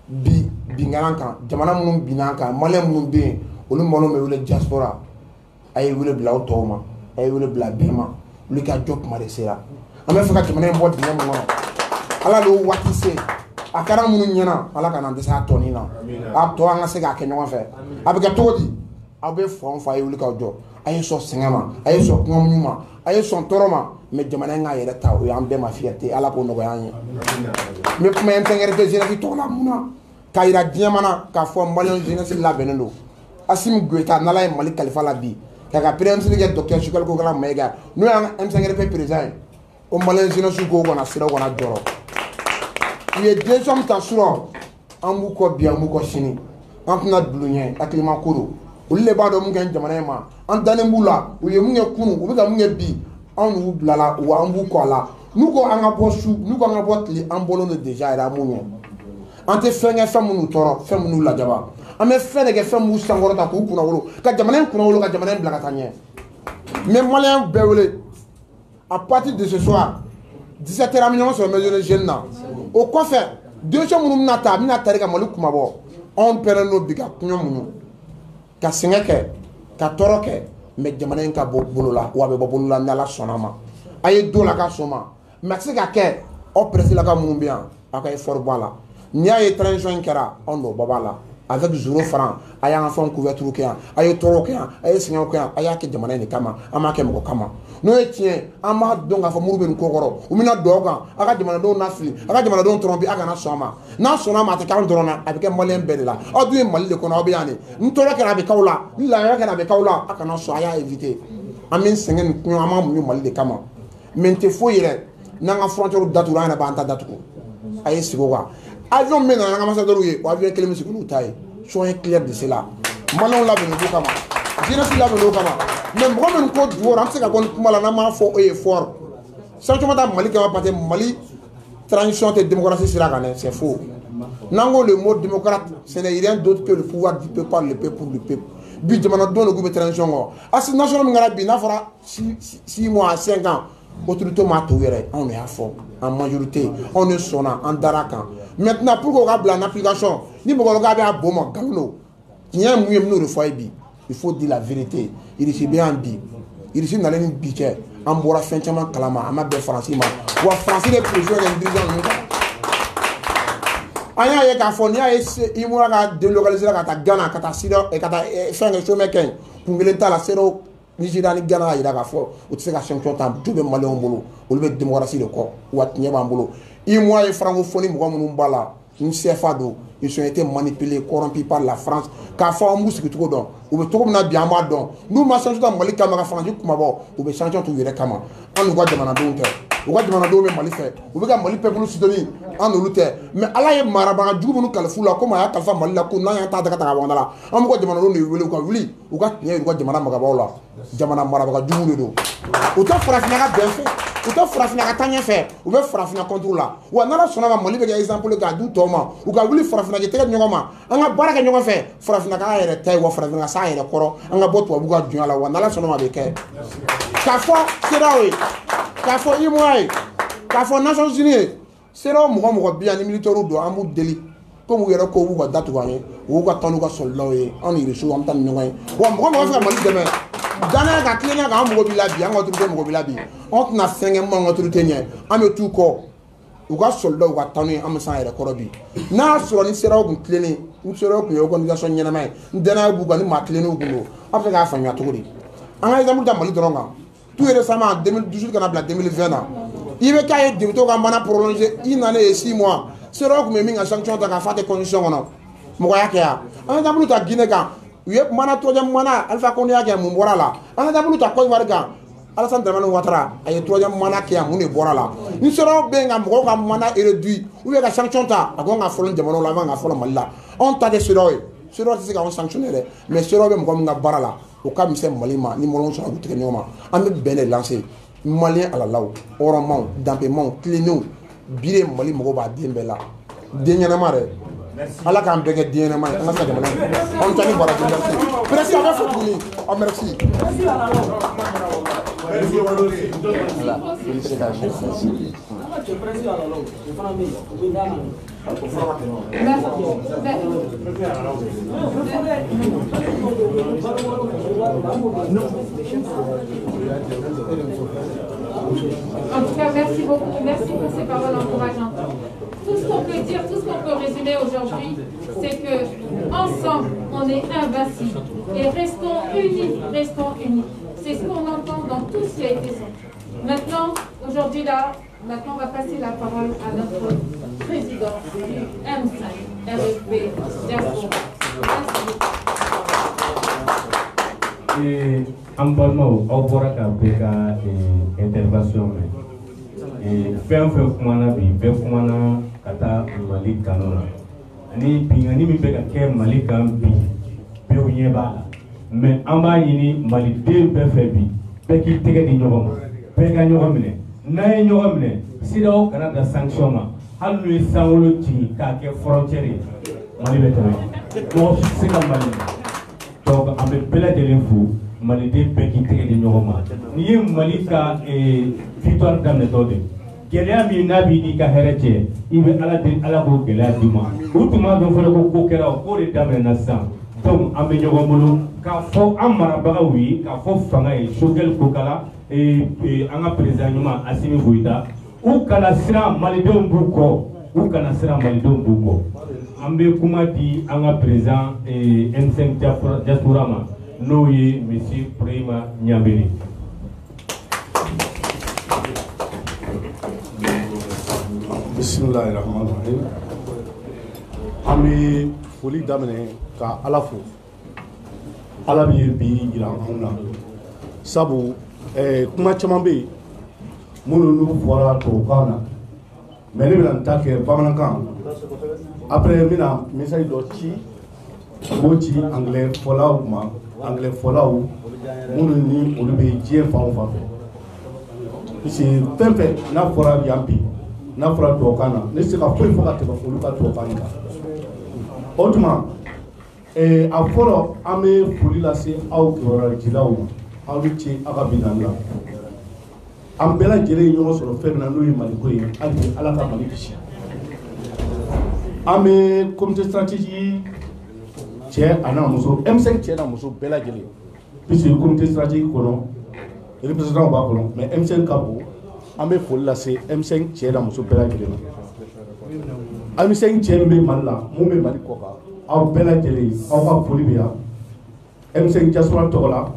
bi binkan kan jamana minnu binna kan maliyɛn minnu bɛ yen olu malo bɛ wele diaspora a ye wele bila aw tɔw ma a ye wele bila bɛɛ ma olu ka jɔ kuma de sera an bɛ fɛ ka jamana in bɔ dingɛ min kɔnɔ ala de y'o waati se a kɛra minnu ɲɛna ala ka na dɛsɛ a tɔnin na a tɔ an ka se k'a kɛ ɲɔgɔn fɛ a bɛ kɛ cogo di aw bɛ fan o fan a ye wuli k'aw jɔ a ye sɔn sɛgɛn ma a ye sɔn kumamuɲu ma a ye sɔn tɔɔrɔ ma mais jamana in k'a yɛrɛ ta o y'an bɛɛ ma fierté ala k'o nɔgɔya an ye n bɛ kuma M5 RFP jeunesse tɔgɔ la mun na k'a yira diɲɛ mana k'a fɔ maliyɛn jeunesse labɛnnen don Assimi Goïta n'ala ye Mali kalifa la bi k'a ka premier ministre kɛ docteur Sukali Kokala Mayiga n'o y'an ka M5 RFP président ye o maliyɛn jeunesse ko kana siran kana jɔrɔ u ye décision min ta surɔ an b'u kɔ bi an b'u kɔ sini an tɛna dulon ɲɛ hakilima ko don olu de b'a dɔn mun kɛ jamana in ma an dannen b'u la u ye mun kɛ kunun u bɛ ka mun kɛ bi anw n'u bilala wa an b'u kɔ a la n'u ko an ka bɔ su n'u ko an ka bɔ tile an bɔlen don déjà yɛrɛ an b'u ɲɛ an tɛ fɛn kɛ fɛn minnu tɔɔrɔ fɛn minnu lajaba an bɛ fɛn de kɛ fɛn minnu sankɔrɔta k'u kunnawolo ka jamana in kunnawolo ka jamana in bila ka taa ɲɛ mais maliyɛn bɛɛ wele à partir de ce soir 17h an bɛ ɲɔgɔn sɔrɔ maison de jeunes na o kɔfɛ décision minnu bɛna ta a bɛna tari ka Mali kumabɔ anw pɛrɛnnen don bi ka kɔɲɔ muɲu ka sɛgɛn kɛ ka tɔɔrɔ kɛ mais jamana in ka bɔ bolo la wa a bɛ bɔ bolo la ni Ala sɔnna ma a ye don la ka sɔn ma mais a tɛ se ka kɛ aw pressela ka minnu bɛ yan aw ka effort bɔ a la n'i y'a ye transition in kɛra anw n'o bɔ b'a la avec zoro franc a y'an ka fɛnw couverture kɛ yan a ye tɔɔrɔ kɛ yan a ye sɛgɛnw kɛ yan a y'a kɛ jamana in de kama an m'a kɛ mɔgɔ kama n'o ye tiɲɛ an b'a dɔn k'a fɔ muru bɛ nin ko kɔrɔ u bɛna don aw kan a ka jamanadenw lafili a ka jamanadenw tromper a kana sɔn a ma n'a sɔnna a ma a tɛ k'anw dɔrɔn na a bɛ kɛ maliyɛn bɛɛ de la aw dun ye Mali de kɔnɔ aw bɛ yan de ni tɔɔrɔ kɛra a bɛ k'aw la ni laɲɔgɔn kɛra a bɛ k'aw la a kana sɔn a y'a éviter an bɛ sɛgɛn nin kɔɲɔ an b'a muɲu Mali de kama mais n tɛ foyi yɛrɛ n'an ka frontière datugu an yɛrɛ b'an ta datugu a ye sigi o kan avion min nana an ka ambassadeur ye o avion kelen bɛ sigi n'u ta ye choix clair de cela maliyɛnw labɛnnen do kama jeunesse labɛnnen do kama mais mɔgɔ min ko du wɔɔrɔ an tɛ se ka bɔ ni kuma la n'an m'a fɔ o ye fort sanction ma taa Mali kama parce que Mali transition et démocratie sera gagnée, c'est faux. Nango le mot démocrate, ce n'est rien d'autre que le pouvoir du peuple par le peuple pour le peuple. But demande donne le gouvernement de transition. À ce national mingarabi, n'a fera 6 mois, 5 ans. Autorité matouéré, on est à fond, en majorité, on est sonnant, en darakan. Maintenant, pour qu'on ait l'application, ni pour qu'on ait un bon mot, il y a un moyen de faire bi. Il faut dire la vérité. Il est bien en bi. Il est dans les biquets. En bois, fin de kalama, en mode français, ou en français, les prisonniers, les dirigeants. Anya ye ka fo ni a i mo ka délocaliser ka ta Ghana ka ta Sida e ka ta faire un chemin ken pour ngelenta la sero Nigeria ni Ghana ira ka fo o tse ka sanction ta to be malé on bolo o be démocratie de ko wat nyeba bolo i mo ye francophonie mo mo mbala une CFA do ils ont été manipulés corrompus par la France ka fo on musu ko don o be to ko na bien ma don nous ma sanction ta mali ka ma France kuma bo o be sanction to yere kama on go demana don te o go demana do me mali fait o be ka mali peuple sidoni en oluté mais ala ye marabaga jugu nu kalfula ko ma ya kalfa mali la ko na ya ta daga ta wandala am ko demana do ne wele ko wuli o ga ne ko demana magabaw la jamana marabaga jugu le do o ta farafina ka ben fait o ta farafina ka tanya fait o be farafina contrôle la wa na sona ma mali be exemple ka du toma o ga wuli farafina ke tege nyoma an ga baraka nyoma fait farafina ka yere tay wa farafina sa yere koro an ga boto bu ga dunya la wa na sona ma be ke ka fo sirawe ka fo imwai ka fo Nations Unies sera mo bien ni militaire do amu deli comme vous yere ko bu ga datu ganye wo ga tanu ga soldaw ye on ire so am tan nyongay wa mo fa mali deme dana ga klenya ga mo bilabi an autorité mo bilabi on na 5 mois autorité nye am tout ko ou ga soldaw ga tanu am san yere korobi na so ni sera ko kleni ni sera ko organisation nyena mai dana bu ga ni ma kleni ugulo après ga fa nya to godi an ga exemple da mali dronga tout récemment en 2018 quand on a 2020 il veut qu'il y ait des gens prolonger une année et 6 mois. C'est là que nous avons sanction de faire des conditions. Nous avons vu que Guinée, il y a un troisième mana, Alpha Konya qui est mon bora là. On a vu que Côte d'Ivoire, Alassane Dramane Ouattara, il y a un troisième mana qui est mon bora là. Nous serons bien à mon mana réduit. Ou bien la sanction ta, à quoi on a fait le démon là, on a fait le mal là. On t'a des sérieux. Sérieux c'est qu'on sanctionnerait. Mais sérieux même comme on a bara là. Au cas où c'est Malima, ni mon sur la route de Nyoma. On est bien lancé. Malien à la lao, orament, dampement, cléno, bire Mali Mogoba Diembela. Dernièrement, à la campagne de dernièrement, on a fait des malins. On t'a mis par la merci. Merci à vous, Fotouni. Oh, merci. En tout cas, merci beaucoup. Merci pour ces paroles encourageantes. Tout ce qu'on peut dire, tout ce qu'on peut résumer aujourd'hui, c'est que ensemble, on est invincibles. Et restons unis, restons unis. C'est ce qu'on entend dans tout ce qui a été dit. Maintenant, aujourd'hui là, maintenant on va passer la parole à notre président du M5 RFP Diaspora. Et en parlant, on pourra faire intervention. Et faire kumana bi be kumana kata Mali kanona. Ni pingani mi be ka ke Mali kan bi be o nyeba. Mais en bas yini Mali de be fe bi be ki tege di nyogoma. Be ka nyogomine. Na nyogomine. Sida o kana da sanction ma. Halu sangolo ti ka ke frontière. Mali be tebe. Mo se ka Mali. Donc on be bela de l'info. Mali de be ki tege di nyogoma. Ni Mali ka victoire dans méthode. Gɛlɛya min n'a b'i ni ka hɛrɛ cɛ i bɛ ala k'o gɛlɛya d'i ma o tuma dɔn fɔlɔ ko kɛra o k'o de daminɛna sisan donc an bɛ ɲɔgɔn bolo k'a fɔ an marabagaw ye k'a fɔ fanga ye Choguel Kokala an ka président ɲuman Assimi Goïta u kana siran malidenw b'u kɔ u kana siran malidenw b'u kɔ an bɛ kuma di an ka président M5 Diaspora ma n'o ye monsieur Brahima Ɲanbele. Bismillahirrahmanirrahim. Ami foli daminɛ ka Ala fo. Ala bi bi jira anw na. Sabu kuma caman bɛ yen minnu n'u fɔra tubabukan na mais ne bɛna n ta kɛ bamanankan. Après n bɛna message dɔ ci k'o ci anglais fɔlaw ma anglais fɔlaw minnu ni olu bɛ diɲɛ fan o fan fɛ. Parce que fɛn fɛn n'a fɔra yan bi n'a fɔra tubabukan na ne tɛ se ka foyi fɔ ka tɛmɛ olu ka tubabukan kan o tuma a fɔlɔ an bɛ foli lase aw kibaruyajilaw ma aw ni ce aw ka binani la an bɛɛ lajɛlen ye ɲɔgɔn sɔrɔ fɛn min na n'o ye maliko ye hali bi ala ka mali kisi an bɛ comité stratégique cɛ a n'a muso M5 cɛ n'a muso bɛɛ lajɛlen puisque comité stratégique kɔnɔ représentant b'a kɔnɔ mais M5 ka bon an bɛ foli lase M5 cɛ n'a muso bɛɛ lajɛlen ma M5 cɛ min bɛ mali la mun bɛ mali kɔ kan aw bɛɛ lajɛlen aw ka foli bɛ yan M5 diaspora tɔgɔ la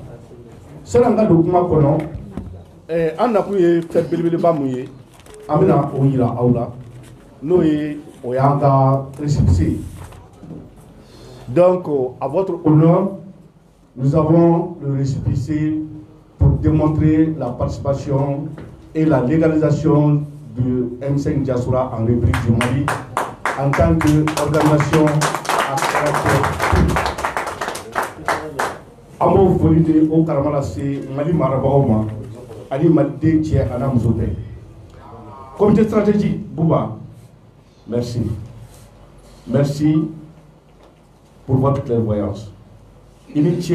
sani an ka don kuma kɔnɔ an nakun ye fɛn belebeleba mun ye an bɛna o yira aw la n'o ye o y'an ka récépissé donc à votre honneur nous avons le récépissé pour démontrer la participation et la légalisation de M5 Diaspora en République du Mali en tant qu'organisation à caractère public. An b'o foli de o karama lase Mali marabagaw ma ani maliden cɛ a n'a muso bɛɛ. Comité stratégique Bouba, merci. Merci pour votre clairvoyance. I ni ce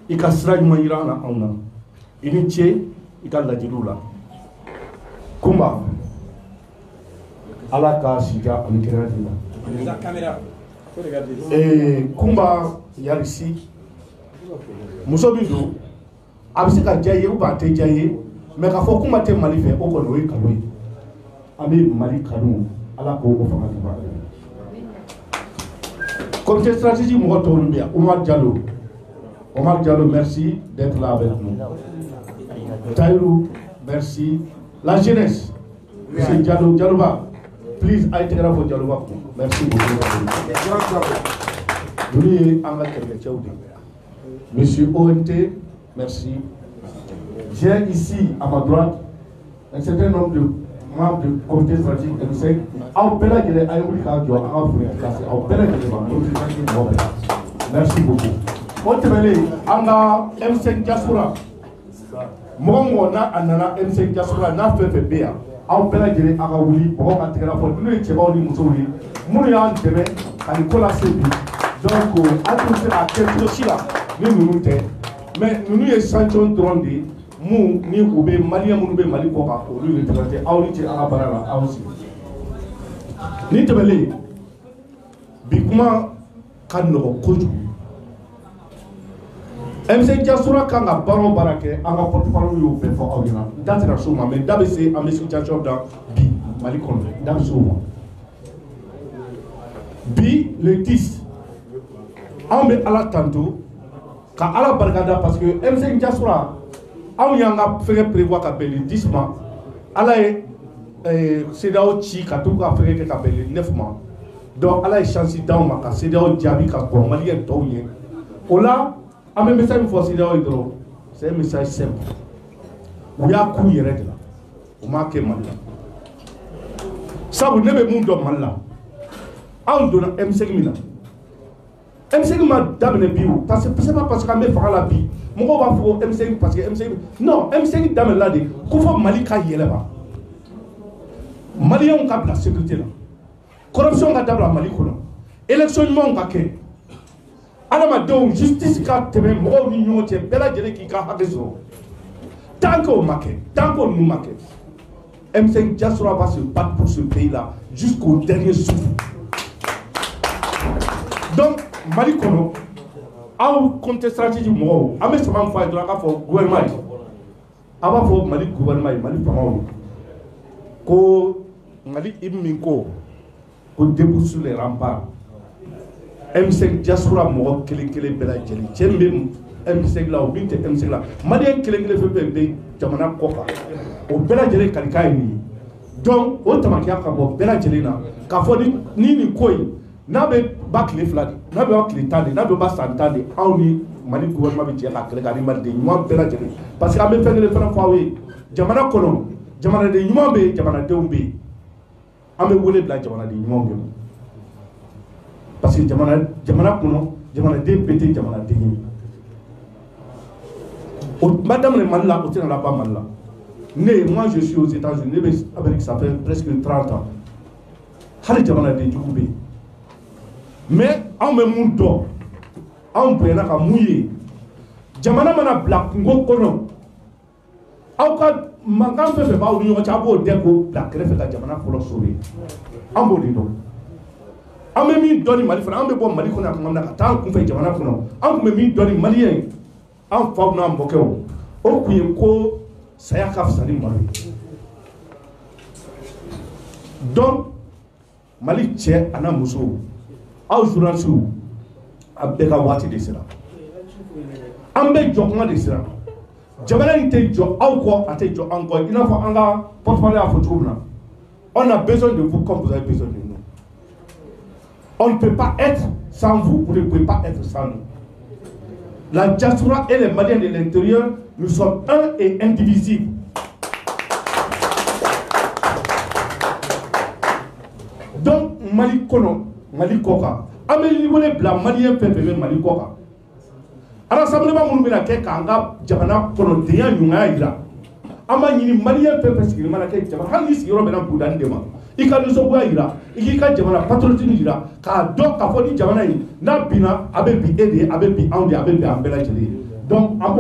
i ka sira ɲuman yira an na anw na. I ni ce i ka lajɛliw la. Kumba, Ala ka sija ani kɛnɛya di la. Kumba Yarisi, muso min don a bɛ se ka diya ye ou bien a tɛ diya ye mais k'a fɔ kuma tɛ Mali fɛ o kɔni o ye kalo ye. An bɛ Mali kanu Ala k'o fanga di baara. Comité stratégique mɔgɔ tɔw bɛ yan Omar Diallo, merci d'être là avec nous. Taïrou, merci. La jeunesse, M. Dialloba, please, Aïtera pour Dialloba. Merci beaucoup. Nous sommes Monsieur ONT, merci. J'ai ici à ma droite un certain nombre de membres du comité stratégique M5. Merci beaucoup. M5 Diaspora. Mon na M5 Diaspora n'a fait bien. Aw bɛɛ lajɛlen a ka wuli mɔgɔw ka tigɛra fɔ n'u ye cɛbaw ni musow ye minnu y'an dɛmɛ ka nin ko lase bi donc an tɛ se k'a kɛ cogo si la ni ninnu tɛ mais ninnu ye sanction dɔrɔn de ye mun ni u bɛ maliyɛn minnu bɛ Mali kɔ kan olu représenter aw ni cɛ an ka baara la aw sigi ni tɛmɛlen bi kuma ka nɔgɔn kojugu M5 Diaspora kan ka baara o baara kɛ an ka porte-parole y'o bɛɛ fɔ aw ɲɛna n da tɛna s'o ma mais da bɛ se an bɛ situation da bi Mali kɔnɔ da bɛ s'o ma bi le 10 anw bɛ Ala tanto ka Ala barikada parce que M5 Diaspora anw y'an ka fɛngɛ prévoir ka bɛn le 10 ma Ala ye CEDEAO ci ka to ka fɛngɛ kɛ ka bɛn le 9 ma donc Ala ye chance d'anw ma ka CEDEAO jaabi ka kɔn maliyɛn tɔw ɲɛ o la an bɛ message min fɔ CEDEAO ye dɔrɔn c'est un message simple u y'a k'u yɛrɛ de la u m'a kɛ Mali la sabu ne bɛ mun dɔn Mali la anw donna M5 min na M5 ma daminɛ bi o parce que c'est pas parce que an bɛ fanga la bi mɔgɔw b'a fɔ ko M5 parce que M5 non M5 daminɛna de ko fɔ Mali ka yɛlɛma maliyɛnw ka bila sécurité la corruption ka dabila Mali kɔnɔ élection ɲumanw ka kɛ adamadenw justice ka tɛmɛ mɔgɔw ni ɲɔgɔn cɛ bɛɛ lajɛlen k'i ka hakɛ sɔrɔ tant que o ma kɛ tant que ninnu ma kɛ M5 Diaspora va se battre pour ce pays là jusqu'au dernier souffle donc Mali kɔnɔ aw comité stratégique mɔgɔw an bɛ saba min fɔ a ye dɔrɔn an k'a fɔ gouvernement ye a b'a fɔ Mali gouvernement ye Mali famaw ye ko Mali Ibi min ko debout sur les remparts M5 Diaspora mɔgɔ kelen kelen bɛɛ lajɛlen cɛ min bɛ M5 la o min tɛ M5 la maliyɛn kelen kelen fɛn fɛn bɛ jamana kɔ kan o bɛɛ lajɛlen kalikan ye nin ye donc o tamakiya ka bɔ bɛɛ lajɛlen na k'a fɔ ni nin ko in n'a bɛ ba tile 2 de n'a bɛ ba tile 10 de n'a bɛ ba san 10 de anw ni Mali gouvernement bɛ jɛ ka kɛlɛ ka ni maliden ɲuman bɛɛ lajɛlen parce que an bɛ fɛn kelen fana fɔ aw ye jamana kɔnɔ jamanaden ɲuman bɛ yen jamanadenw bɛ yen an bɛ wele bila jamanaden ɲumanw de ma parce que jamana kɔnɔ jamanaden bɛɛ tɛ jamanaden ye o ma daminɛ Mali la o tɛna laban Mali la né, moi je suis aux États-Unis, mais Amérique, ça fait presque 30 ans. Mais on me montre, on peut y aller mouiller. Jamana mana black ngo kono. Auka mangan fe ba unu chabo deko black refe ka jamana ko sauver. Ambo di do. Ame mi doni mali fana ambe bo mali kona ngamna ka tan ku fe jamana kono. Am me mi doni malien. Am fa na mbokewo. O ku ko saya ka fsani mali. Donc Mali tchè ana muso aw journaliste abeka wati de sira ambe jokuma de sira jamana inte jo aw ko ate jo anko ina fo anga portfolio a photo on a besoin de vous comme vous avez besoin de nous. On ne peut pas être sans vous, vous ne pouvez pas être sans nous. La diaspora et les Maliens de l'intérieur, nous sommes un et indivisibles. Donc, Mali Kono, Mali Koka, Amélie Bla Malien Pépé Mali Koka. Alors, ça me demande de me dire Kanga, Jabana, Kono, Dia, Yunga, Amani Malien Pépé, ce qui m'a dit, Jabana, si Robin Boudan Dema. Il a nous envoyé là, il a Jabana, patriotique là, car donc, à Fodi Jabana, n'a bina, avec bi aidé, avec bi andi, avec bi ambela jeli. Donc, à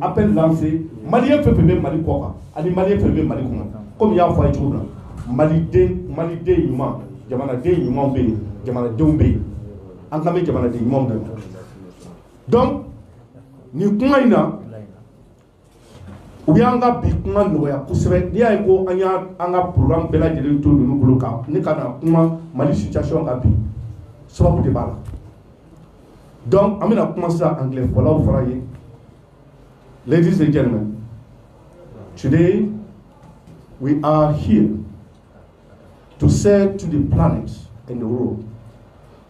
appel lancé, Malien Pépé Mali Koka, Ali Malien Pépé Mali Koka, comme il y a fait tout là, Mali de Yuma. Jamana de Yumon Bay, Jamana Dumbe, Ankame Jamana de Yumon. Donc, nous avons Uyanga Bikman Noya, Kusre, Diago, Anga programme Bella de Luto, Nubuluka, Nikana, Mali situation à Bi, soit pour des balles. Donc, on a commencé à anglais, voilà, vous voyez. Ladies and gentlemen, today we are here to say to the planet and the world,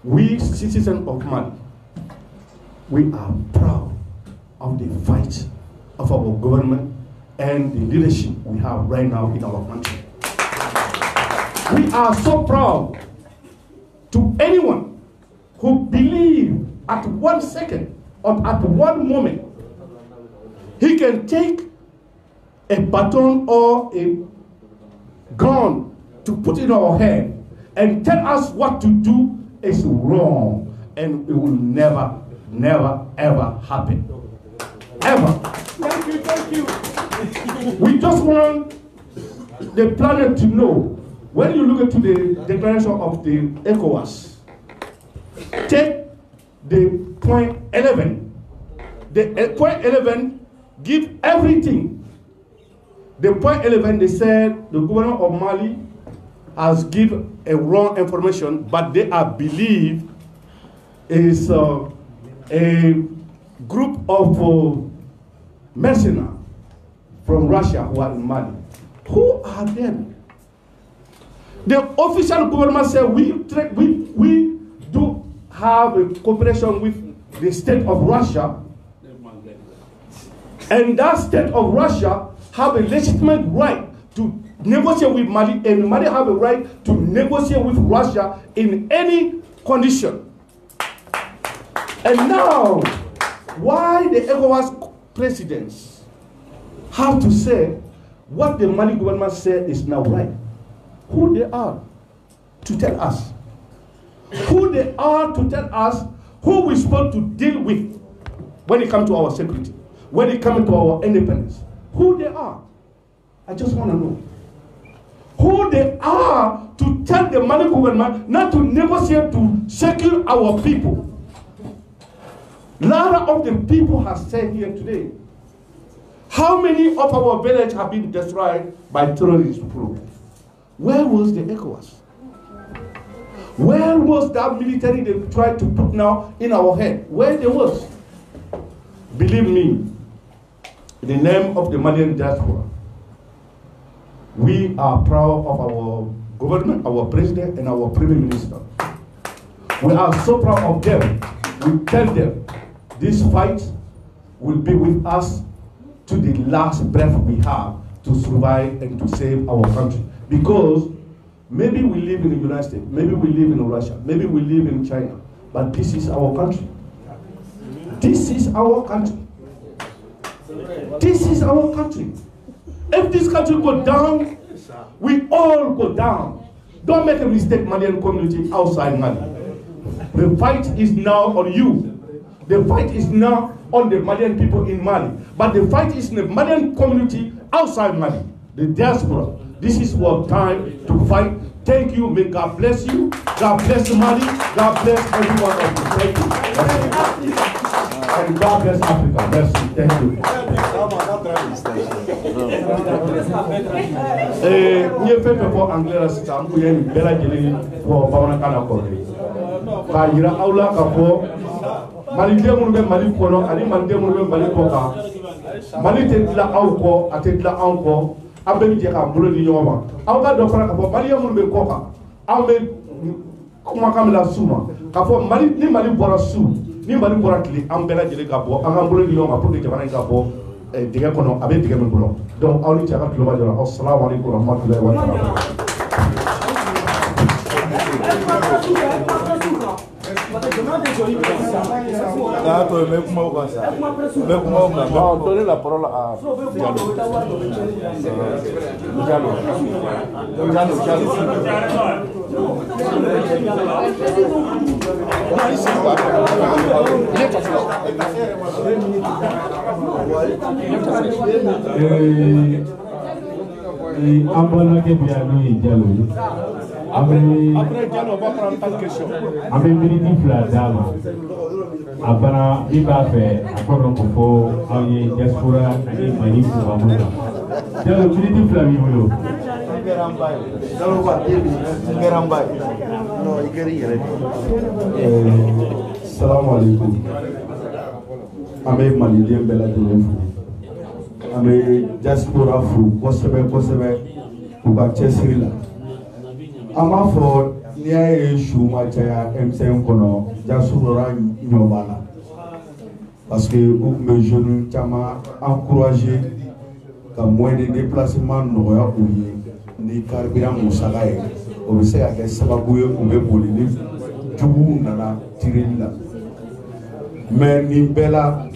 we citizens of Mali, we are proud of the fight of our government and the leadership we have right now in our country. We are so proud to anyone who believes at 1 second or at one moment he can take a baton or a gun to put in our head and tell us what to do is wrong, and it will never, never, ever happen. Ever. Thank you. We just want the planet to know, when you look into the declaration of the ECOWAS, take the point 11. The point 11 give everything. The point 11, they said the governor of Mali has given a wrong information, but they are believed is a group of mercenaries from Russia who are in Mali. Who are them? The official government said we do have a cooperation with the state of Russia, and that state of Russia have a legitimate right to negotiate with Mali, and Mali have a right to negotiate with Russia in any condition. And now, why the ECOWAS presidents have to say what the Mali government said is now right? Who they are to tell us? Who they are to tell us who we're supposed to deal with when it comes to our security, when it comes to our independence? Who they are? I just want to know. Who they are to tell the Mali government not to negotiate to secure our people. A lot of the people have said here today, how many of our villages have been destroyed by terrorist groups? Where was the ECOWAS? Where was that military they tried to put now in our head? Where they was? Believe me, in the name of the Malian diaspora, we are proud of our government, our president, and our prime minister. We are so proud of them. We tell them this fight will be with us to the last breath we have to survive and to save our country. Because maybe we live in the United States, maybe we live in Russia, maybe we live in China, but this is our country. This is our country. This is our country. If this country go down, we all go down. Don't make a mistake, Malian community outside Mali. The fight is now on you. The fight is now on the Malian people in Mali. But the fight is in the Malian community outside Mali, the diaspora. This is what time to fight. Thank you. May God bless you. God bless Mali. God bless everyone of you. Thank you. And God bless Africa. Merci. Thank you. Nye fɛn fɛn fɔ anglais la sisan n kun ye nin bɛɛ lajɛlen fɔ bamanankan na kɔrɔlen k'a yira aw la k'a fɔ maliden minnu bɛ Mali kɔnɔ ani maliden minnu bɛ Mali kɔ kan Mali tɛ dilan aw kɔ a tɛ dilan anw kɔ aw bɛɛ bɛ jɛ k'an bolo di ɲɔgɔn ma aw ka dɔ fana k'a fɔ maliyɛn minnu bɛ kɔ kan anw bɛ kumakan min la su ma k'a fɔ Mali ni Mali bɔra su ni Mali bɔra tile an bɛɛ lajɛlen ka bɔ an k'an bolo di ɲɔgɔn ma pour que jamana in ka bɔ dingɛ kɔnɔ a bɛ dingɛ min kɔnɔ donc aw ni cɛ ka tulo ma jɔ assalamu alaikum warahmatullahi wabarakatuh. Donnez la parole à Après Diallo, on va prendre ta question. Avec minute fila d'a ma a fana min b'a fɛ a ko dɔn ko fɔ aw ye diaspora ani Mali kunkanko kan Diallo minute fila b'i bolo. Salamu alaikum. An bɛ maliden bɛɛ lajɛlen fo an bɛ diaspora fo kosɛbɛ kosɛbɛ u ka cɛsiri la. An b'a fɔ n'i y'a ye su ma caya M5 kɔnɔ diaspora ɲɔ b'a la parce que u tun bɛ jeunes caman encourager ka moyen de déplacement nɔgɔya u ye ni carburant musaka ye o bɛ se ka kɛ sababu ye u bɛ boli ni juguw nana tireli la mais nin bɛɛ la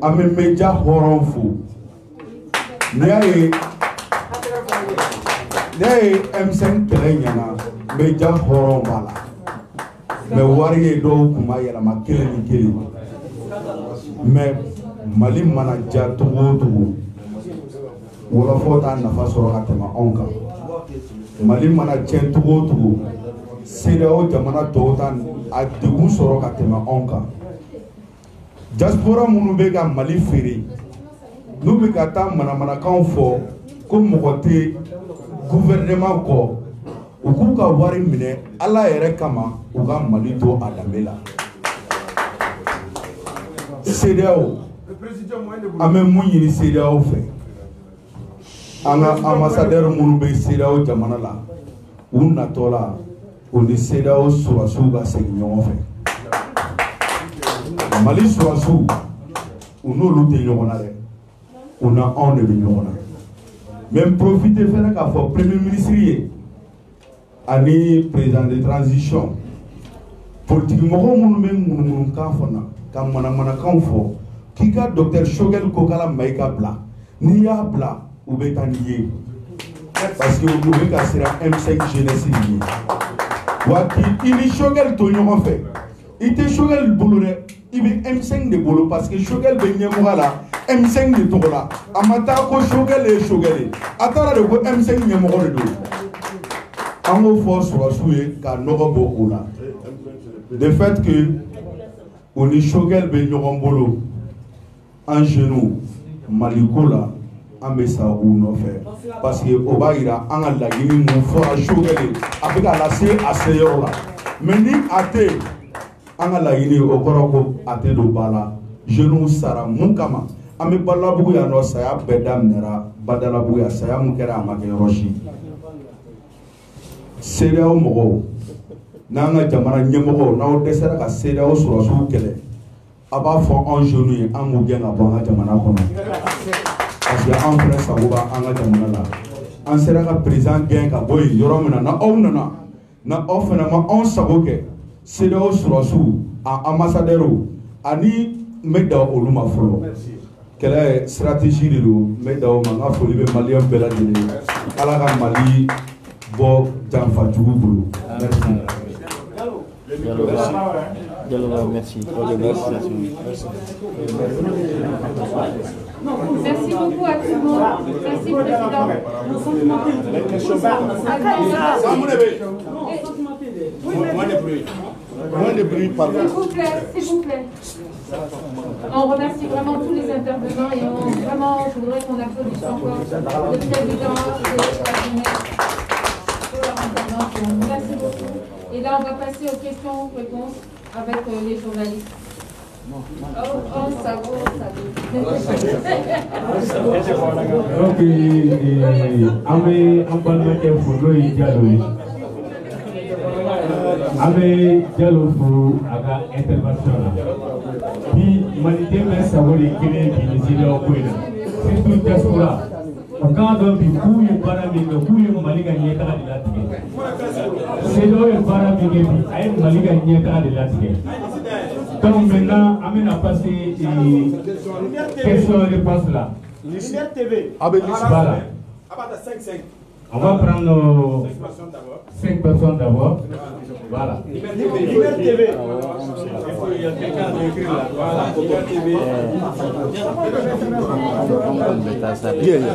an bɛ média hɔrɔn fo n'i y'a ye M5 kɛlɛ ɲɛna média hɔrɔn b'a la mais wari ye dɔw kun ma yɛlɛma kelen ni kelen mais Mali mana ja togo o togo wɔlɔfɔw t'a nafa sɔrɔ ka tɛmɛ anw kan Mali mana tiɲɛ togo o togo CEDEAO jamana tɔw t'a a degun sɔrɔ ka tɛmɛ anw kan diaspora minnu bɛ ka Mali feere n'u bɛ ka taa manamanakanw fɔ ko mɔgɔ tɛ gouvernement kɔ u k'u ka wari minɛ Ala yɛrɛ kama u ka Mali to a danbe la CEDEAO an bɛ mun ɲini CEDEAO fɛ an ka ambassadeur minnu bɛ CEDEAO jamana la u natɔ la u ni CEDEAO surasiw ka segin ɲɔgɔn fɛ Mali surasiw u n'olu tɛ ɲɔgɔn na dɛ u na anw de bɛ ɲɔgɔn na mais profiter fɛnɛ k'a fɔ premier ministre ye ani président de transition politique mɔgɔ minnu bɛ ŋunuŋunukan fɔ na ka manamanakanw fɔ k'i ka docteur Choguel ko k'ala Mayiga ka bila n'i y'a bila u bɛ taa n'i ye parce que u bɛ ka siran M5 jeunesse de ye wa k'i ni Choguel to ɲɔgɔn fɛ i tɛ Choguel bolo dɛ i bɛ M5 de bolo parce que Choguel bɛ ɲɛmɔgɔ la M5 de tɔgɔ la a ma taa ko Choguel ye Choguel ye a taara de ko M5 ɲɛmɔgɔ de don an k'o fɔ surasiw ye ka nɔgɔ bɔ o la de fait que o ni Choguel bɛ ɲɔgɔn bolo an jeunes Maliko la an bɛ sa u nɔfɛ parce que o b'a yira an ka laɲini mun fɔra Choguel ye a bɛ ka lase a se yɔrɔ la mais ni a tɛ an ka laɲini o kɔrɔ ko a tɛ don ba la jeunes sara mun kama an bɛ Badalabugu yan nɔ saya bɛɛ daminɛra Badalabugu yan saya mun kɛra a ma kɛ yɔrɔ si CEDEAO mɔgɔw n'an ka jamana ɲɛmɔgɔw n'aw dɛsɛra ka CEDEAO surasiw kɛlɛ a b'a fɔ anw jeunes ye an k'u gɛn ka bɔ an ka jamana kɔnɔ parce que anw fɛnɛ sago b'an ka jamana la an sera ka président gɛn ka bɔ yen yɔrɔ min na n'aw nana na aw fɛnɛ ma anw sago kɛ CEDEAO surasiw a ambassadeurs ani n bɛ da olu ma fɔlɔ kɛlɛ stratégie de don n bɛ da o ma n ka foli bɛ maliyɛn bɛɛ lajɛlen ala ka mali bɔ janfajugu bolo merci. Merci. Merci beaucoup à tout le monde. Merci, Président. Moins de bruit, pardon. S'il vous plaît. On remercie vraiment tous les intervenants et je voudrais qu'on applaudisse encore le Président et la jeunesse pour leur intervention. Merci beaucoup. Et là, on va passer aux questions-réponses avec les journalistes. Avec Diallo pour la intervention. Puis, l'humanité met sa voix qui est au point. C'est tout diaspora. Quand on dit où il para minga, où il maliga nyeka de la tige. C'est là il para minga, aïe maliga nyeka de la tige. Donc maintenant, on a passé question-réponse là. Lumière TV. Voilà. On va prendre 5 personnes d'abord. Voilà. Lumière TV. Il y a quelqu'un qui écrit là. Voilà, Lumière TV.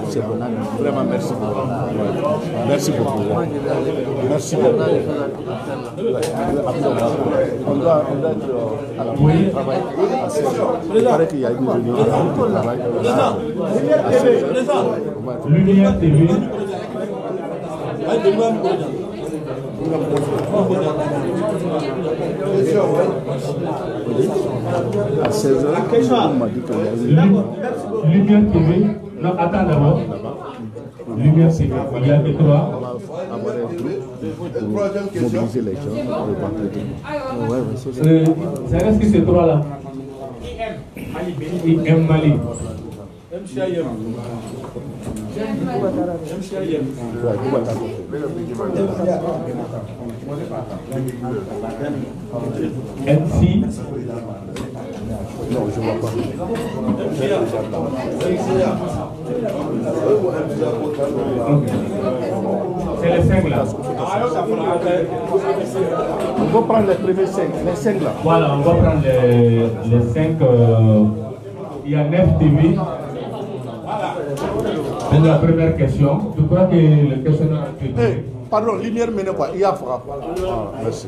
C'est bon. Vraiment, merci beaucoup. Merci beaucoup. Merci beaucoup. On doit être à la moindre du travail. Il paraît qu'il y a une réunion de travail. Lumière TV. À 16h, on m'a dit qu'il y a une réunion. Lumière TV. Non, attends d'abord. Lumière TV. Il y a que 3. On va avoir un groupe pour mobiliser les gens pour le vendredi. Ça reste que ces 3 là. IM Mali. MC. Non, je ne vois pas. C'est les 5 là. On va prendre les premiers 5. Les 5 là. Voilà, on va prendre les 5. Il y a 9 TV. Maintenant, la première question. Je crois que le questionnaire a été donné. Pardon, lumière menée quoi. Il y a frappe. Merci.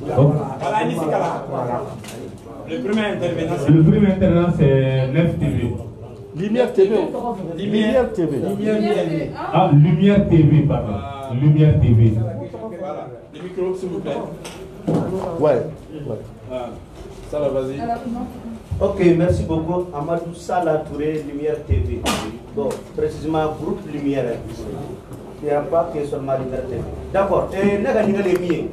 Le premier intervenant, Le premier intervenant, c'est 9 TV. Lumière TV. Lumière TV. Ah, Lumière TV, pardon. Lumière TV. Voilà. Le micro, s'il vous plaît. Ouais. Ça va, vas-y. Ok, merci beaucoup. Amadou Sala Touré, Lumière TV. Bon, précisément, groupe Lumière. Il n'y a pas que seulement Lumière TV. D'accord. Et nous avons les miens.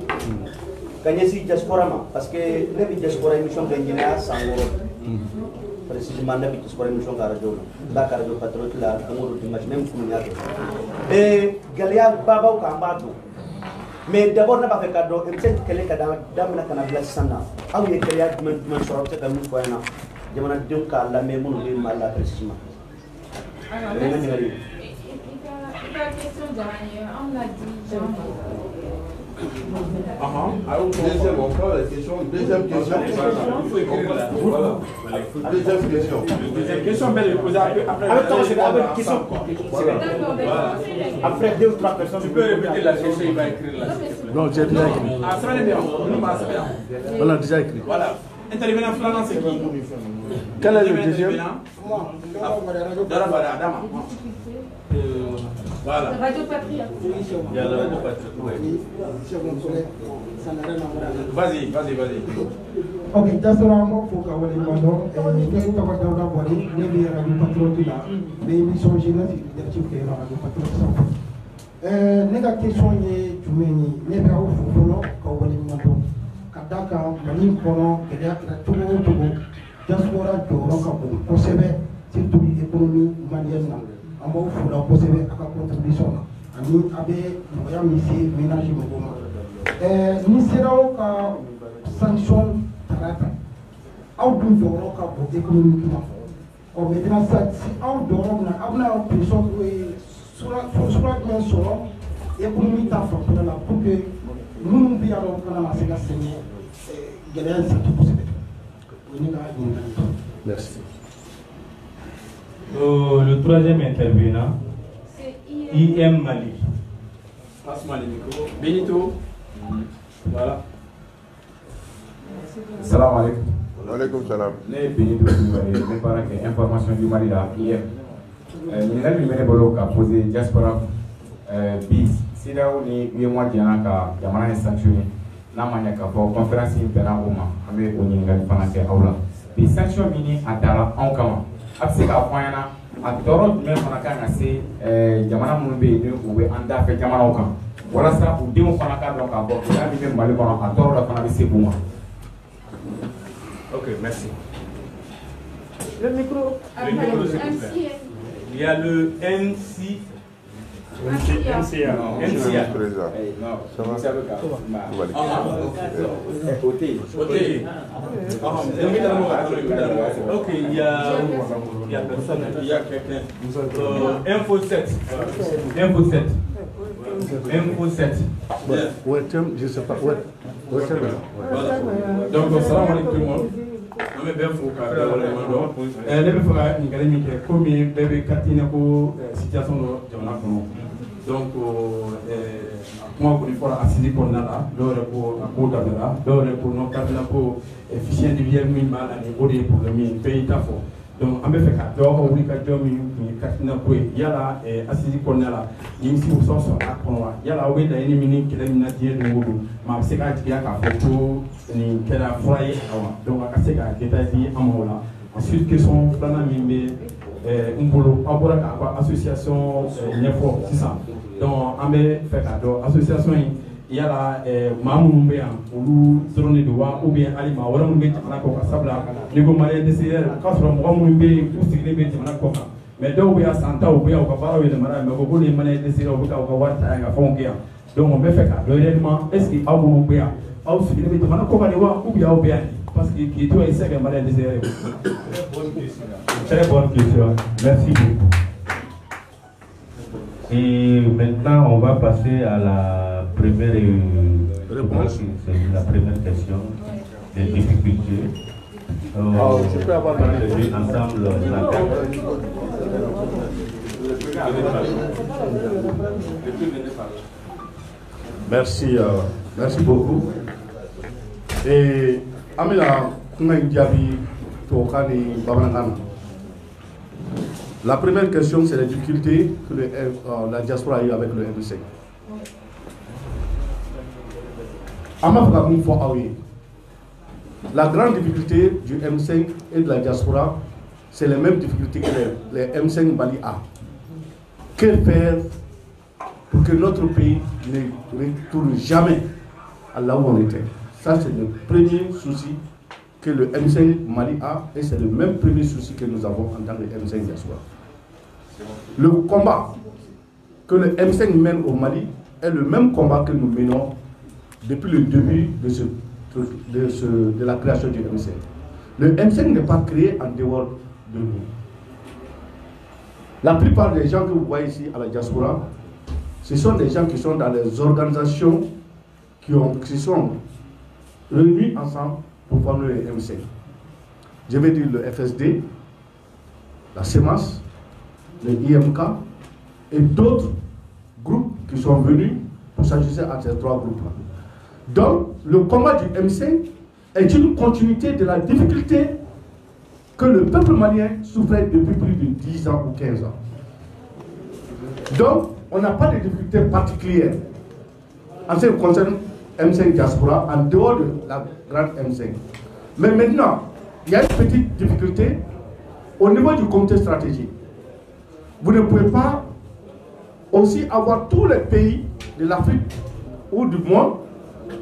Quand je suis diaspora, parce que nous avons diaspora émission de Guinée, précisément, nous avons diaspora émission de radio. La radio patriote, la Congo de Dimanche, même Koumiato. Et Galia Baba ou Kambado. Mais d'abord, nous avons fait cadeau. Et peut-être que les cadavres d'Amina Canabla Sana. Ah oui, il y a des sorties comme nous voyons. Je m'en ai dit que la même monde est mal précisément. La question dernière, on l'a dit. Deuxième, on prend la question. Deuxième question. Voilà. Deuxième question. Deuxième question, mais le poser après. Avec question. Après 2 ou 3 personnes. Tu peux répéter la question, il va écrire là. Non, j'ai déjà écrit. Ah, ça va bien. On a déjà écrit. Voilà. Intervenant flamand, c'est qui? Quel est le deuxième? Voilà. Radio Patria. Il y a la Radio Patria. Vas-y. Ok, d'assurément, pour qu'on ait le nom, nous avons d'abord d'abord les Radio Patriote là, les émissions générales de la Radio Patriote. Nous avons question de Jumeni, nous avons fait un qu'on ait le nom. Kadaka, Mani Kono, Togo, diaspora, Togo, Kosebe, surtout l'économie malienne. On va vous la poser à la contribution. Nous avons ici ménagé mon moment. Nous serons sanction. Au bout de l'économiquement. Or maintenant, ça, si on dort, on a une pression sur la sort, et pour nous, pour que nous puissions avoir la série, Merci. Le troisième intervenant, IM Mali. Passe-moi le micro. Benito. Voilà. Salam alaikum. Alaikum salam. Ne Benito Koulibaly, ne parle que information du Mali là, IM. Ɲininkali min bɛ ne bolo ka poser diaspora bi CEDEAO ni UEMOA jɛnna ka jamana in sanctionné n'a ma ɲɛ k'a fɔ conférence in bɛnna o ma an bɛ o ɲininkali fana kɛ aw la bi sanction min ni a dara anw kama a bɛ se k'a fɔ an ɲɛna a tɔɔrɔ jumɛn fana kan ka se jamana minnu bɛ yen ni u bɛ an dafɛ jamanaw kan walasa u denw fana ka dɔn k'a fɔ gɛlɛya min bɛ Mali kɔnɔ a tɔɔrɔ dɔ fana bɛ se u ma. Ok, merci. Le micro. Le micro, s'il vous plaît. Il y a le NCA. Ok, il y a personne, il y a quelqu'un. Info 7. Je sais pas. Donc, salam alaikum tout le monde. Je vais vous faire ne bɛ fɛ ka ɲininkali min kɛ komi bɛɛ bɛ carte ɲɛ ko situation dɔ jamana kɔnɔ donc kuma kɔni fɔra asidi kɔnɔna la dɔw yɛrɛ ko a ko dabila dɔw yɛrɛ ko non kabila ko fichier individuel min b'a la ni o de ye problème ye bɛɛ y'i ta fɔ donc an bɛ fɛ ka dɔw ka wuli ka jɔ min tun ye carte ɲɛ ko ye yala asidi kɔnɔna la nimisiw sɔrɔ a kɔnɔ wa yala aw bɛ laɲini min ni kɛlɛ min na diɲɛ don o don maa bɛ se k'a jigiya k'a fɔ ko nin kɛra fura ye a wa donc a ka se ka détail di an ma o la ensuite question filanan min bɛ n bolo aw bɔra k'a fɔ association ɲɛfɔ sisan donc an bɛ fɛ k'a dɔn association in yala maa minnu bɛ yan olu dɔrɔn de don wa ou bien hali maa wɛrɛ minnu bɛ jamana kɔ kan sabula n'i ko maliyɛn DCR k'a sɔrɔ mɔgɔ minnu bɛ yen k'u sigilen bɛ jamana kɔ kan mais dɔw bɛ yan san ta u bɛ yan u ka baaraw yɛlɛmana yan mais u ko k'olu ye maliyɛn DCR u bɛ ka u ka wari ta yan ka fɛnw kɛ yan donc n bɛ fɛ k'a dɔn réellement est ce que aw minnu bɛ yan aw sigilen bɛ jamana kɔ kan de wa ou bien aw bɛ yan parce que k'i to yen c'est que maliyɛn DCR ye. Très bonne question. Merci beaucoup. Et maintenant, on va passer à la première réponse. C'est la première question des difficultés. Je peux avoir ensemble la carte. Merci, merci beaucoup. Et Amina Kungaïdiabi Tokani Babanangana. La première question, c'est la difficulté que la diaspora a eu avec le M5. La grande difficulté du M5 et de la diaspora, c'est les mêmes difficultés que les M5 Mali a. Que faire pour que notre pays ne retourne jamais à là où on était? Ça, c'est le premier souci que le M5 Mali a et c'est le même premier souci que nous avons en tant que M5 diaspora. Le combat que le M5 mène au Mali est le même combat que nous menons depuis le début de la création du M5. Le M5 n'est pas créé en dehors de nous. La plupart des gens que vous voyez ici à la diaspora, ce sont des gens qui sont dans les organisations qui sont réunis ensemble pour former le M5. Je vais dire le FSD, la CEMAS, le IMK et d'autres groupes qui sont venus pour s'ajouter à ces trois groupes-là. Donc, le combat du M5 est une continuité de la difficulté que le peuple malien souffrait depuis plus de 10 ans ou 15 ans. Donc, on n'a pas de difficultés particulières en ce qui concerne M5 diaspora en dehors de la grande M5. Mais maintenant, il y a une petite difficulté au niveau du comité stratégique. Vous ne pouvez pas aussi avoir tous les pays de l'Afrique ou du monde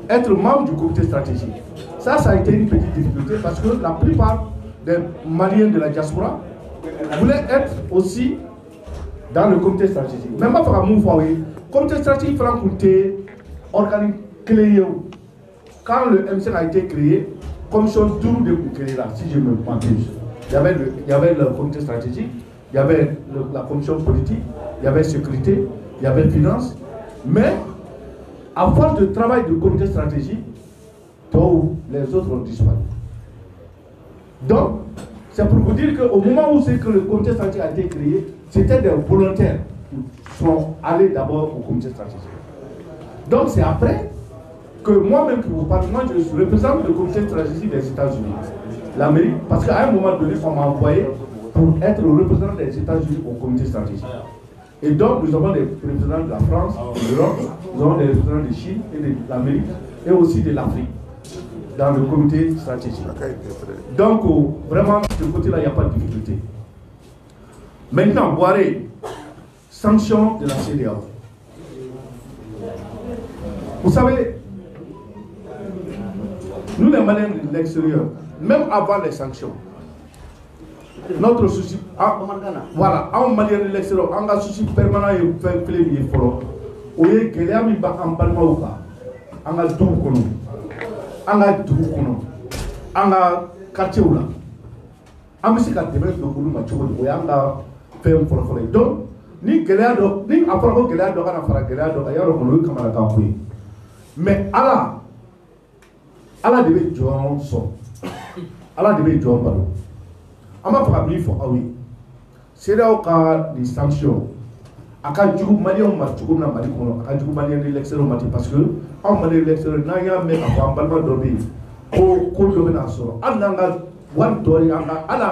être membre du comité stratégique. Ça a été une petite difficulté parce que la plupart des Maliens de la diaspora voulaient être aussi dans le comité stratégique. Même pas le comité stratégique franc-comté organique créé. Quand le M5 a été créé, commission tour de créer là, si je me m'abuse. Il y avait le comité stratégique, il y avait la commission politique, il y avait sécurité, il y avait finance. Mais à force de travail du comité stratégique, les autres ont disparu. Donc, c'est pour vous dire qu'au moment où c'est que le comité stratégique a été créé, c'était des volontaires qui sont allés d'abord au comité stratégique. Donc c'est après que moi-même qui vous parle, moi je représente le comité stratégique des États-Unis, l'Amérique, parce qu'à un moment donné, on m'a envoyé pour être le représentant des États-Unis au comité stratégique. Et donc nous avons des représentants de la France, de l'Europe, nous avons des représentants de Chine et de l'Amérique, et aussi de l'Afrique, dans le comité stratégique. Donc vraiment, de ce côté-là, il n'y a pas de difficulté. Maintenant, Boiré, sanction de la CEDEAO. Vous savez, nous les Maliens de l'extérieur, même avant les sanctions, notre souci, voilà, en Malien de l'extérieur, on a un souci permanent et fait plaisir fort. Où est que les amis en Palma ou pas, on a tout connu, on a tout connu, on a quartier ou là, on a aussi quartier de Goulou Macho, où on a fait un fort. Donc, ni Gelado, ni apparemment Gelado, on a fait Gelado, ailleurs on a eu comme un campouille. Mais Allah devait jouer un son. Allah devait jouer un ballon. On m'a fait un ah oui. C'est là où il y a des sanctions. Il y a des Maliens qui ont des Maliens de l'extérieur parce que en Malien de l'extérieur, il y a un mec qui a un ballon d'obé. Pour le mener à soi. Allah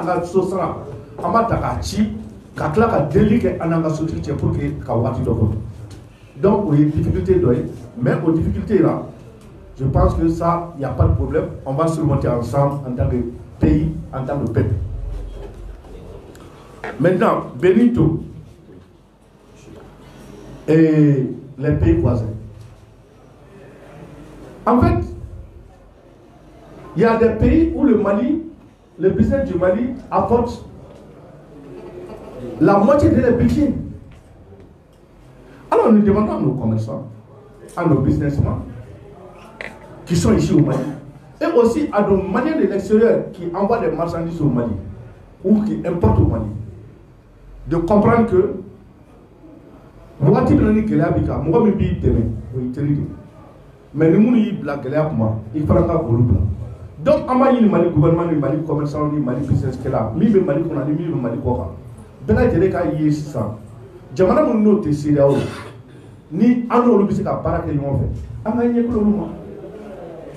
a sosara. Allah a dit qu'il a délicat à société pour que Kawati d'obé. Donc, il y a des difficultés, mais aux difficultés là, je pense que ça, il n'y a pas de problème. On va surmonter ensemble en tant que pays, en tant que peuple. Maintenant, Benito et les pays voisins. En fait, il y a des pays où le Mali, le business du Mali apporte la moitié de les budgets. Alors nous demandons à nos commerçants, à nos businessmen qui sont ici au Mali, et aussi à nos Maliens de l'extérieur qui envoient des marchandises au Mali ou qui importent au Mali, de comprendre que mais nous il faut donc on va dire Mali gouvernement du Mali commerçant du Mali business que là mi be Mali qu'on a mi be Mali quoi bela jere ka yi ça jamana mun no te CEDEAO ni anu bi se ka barake ñoo fe am nga ñeku lu mo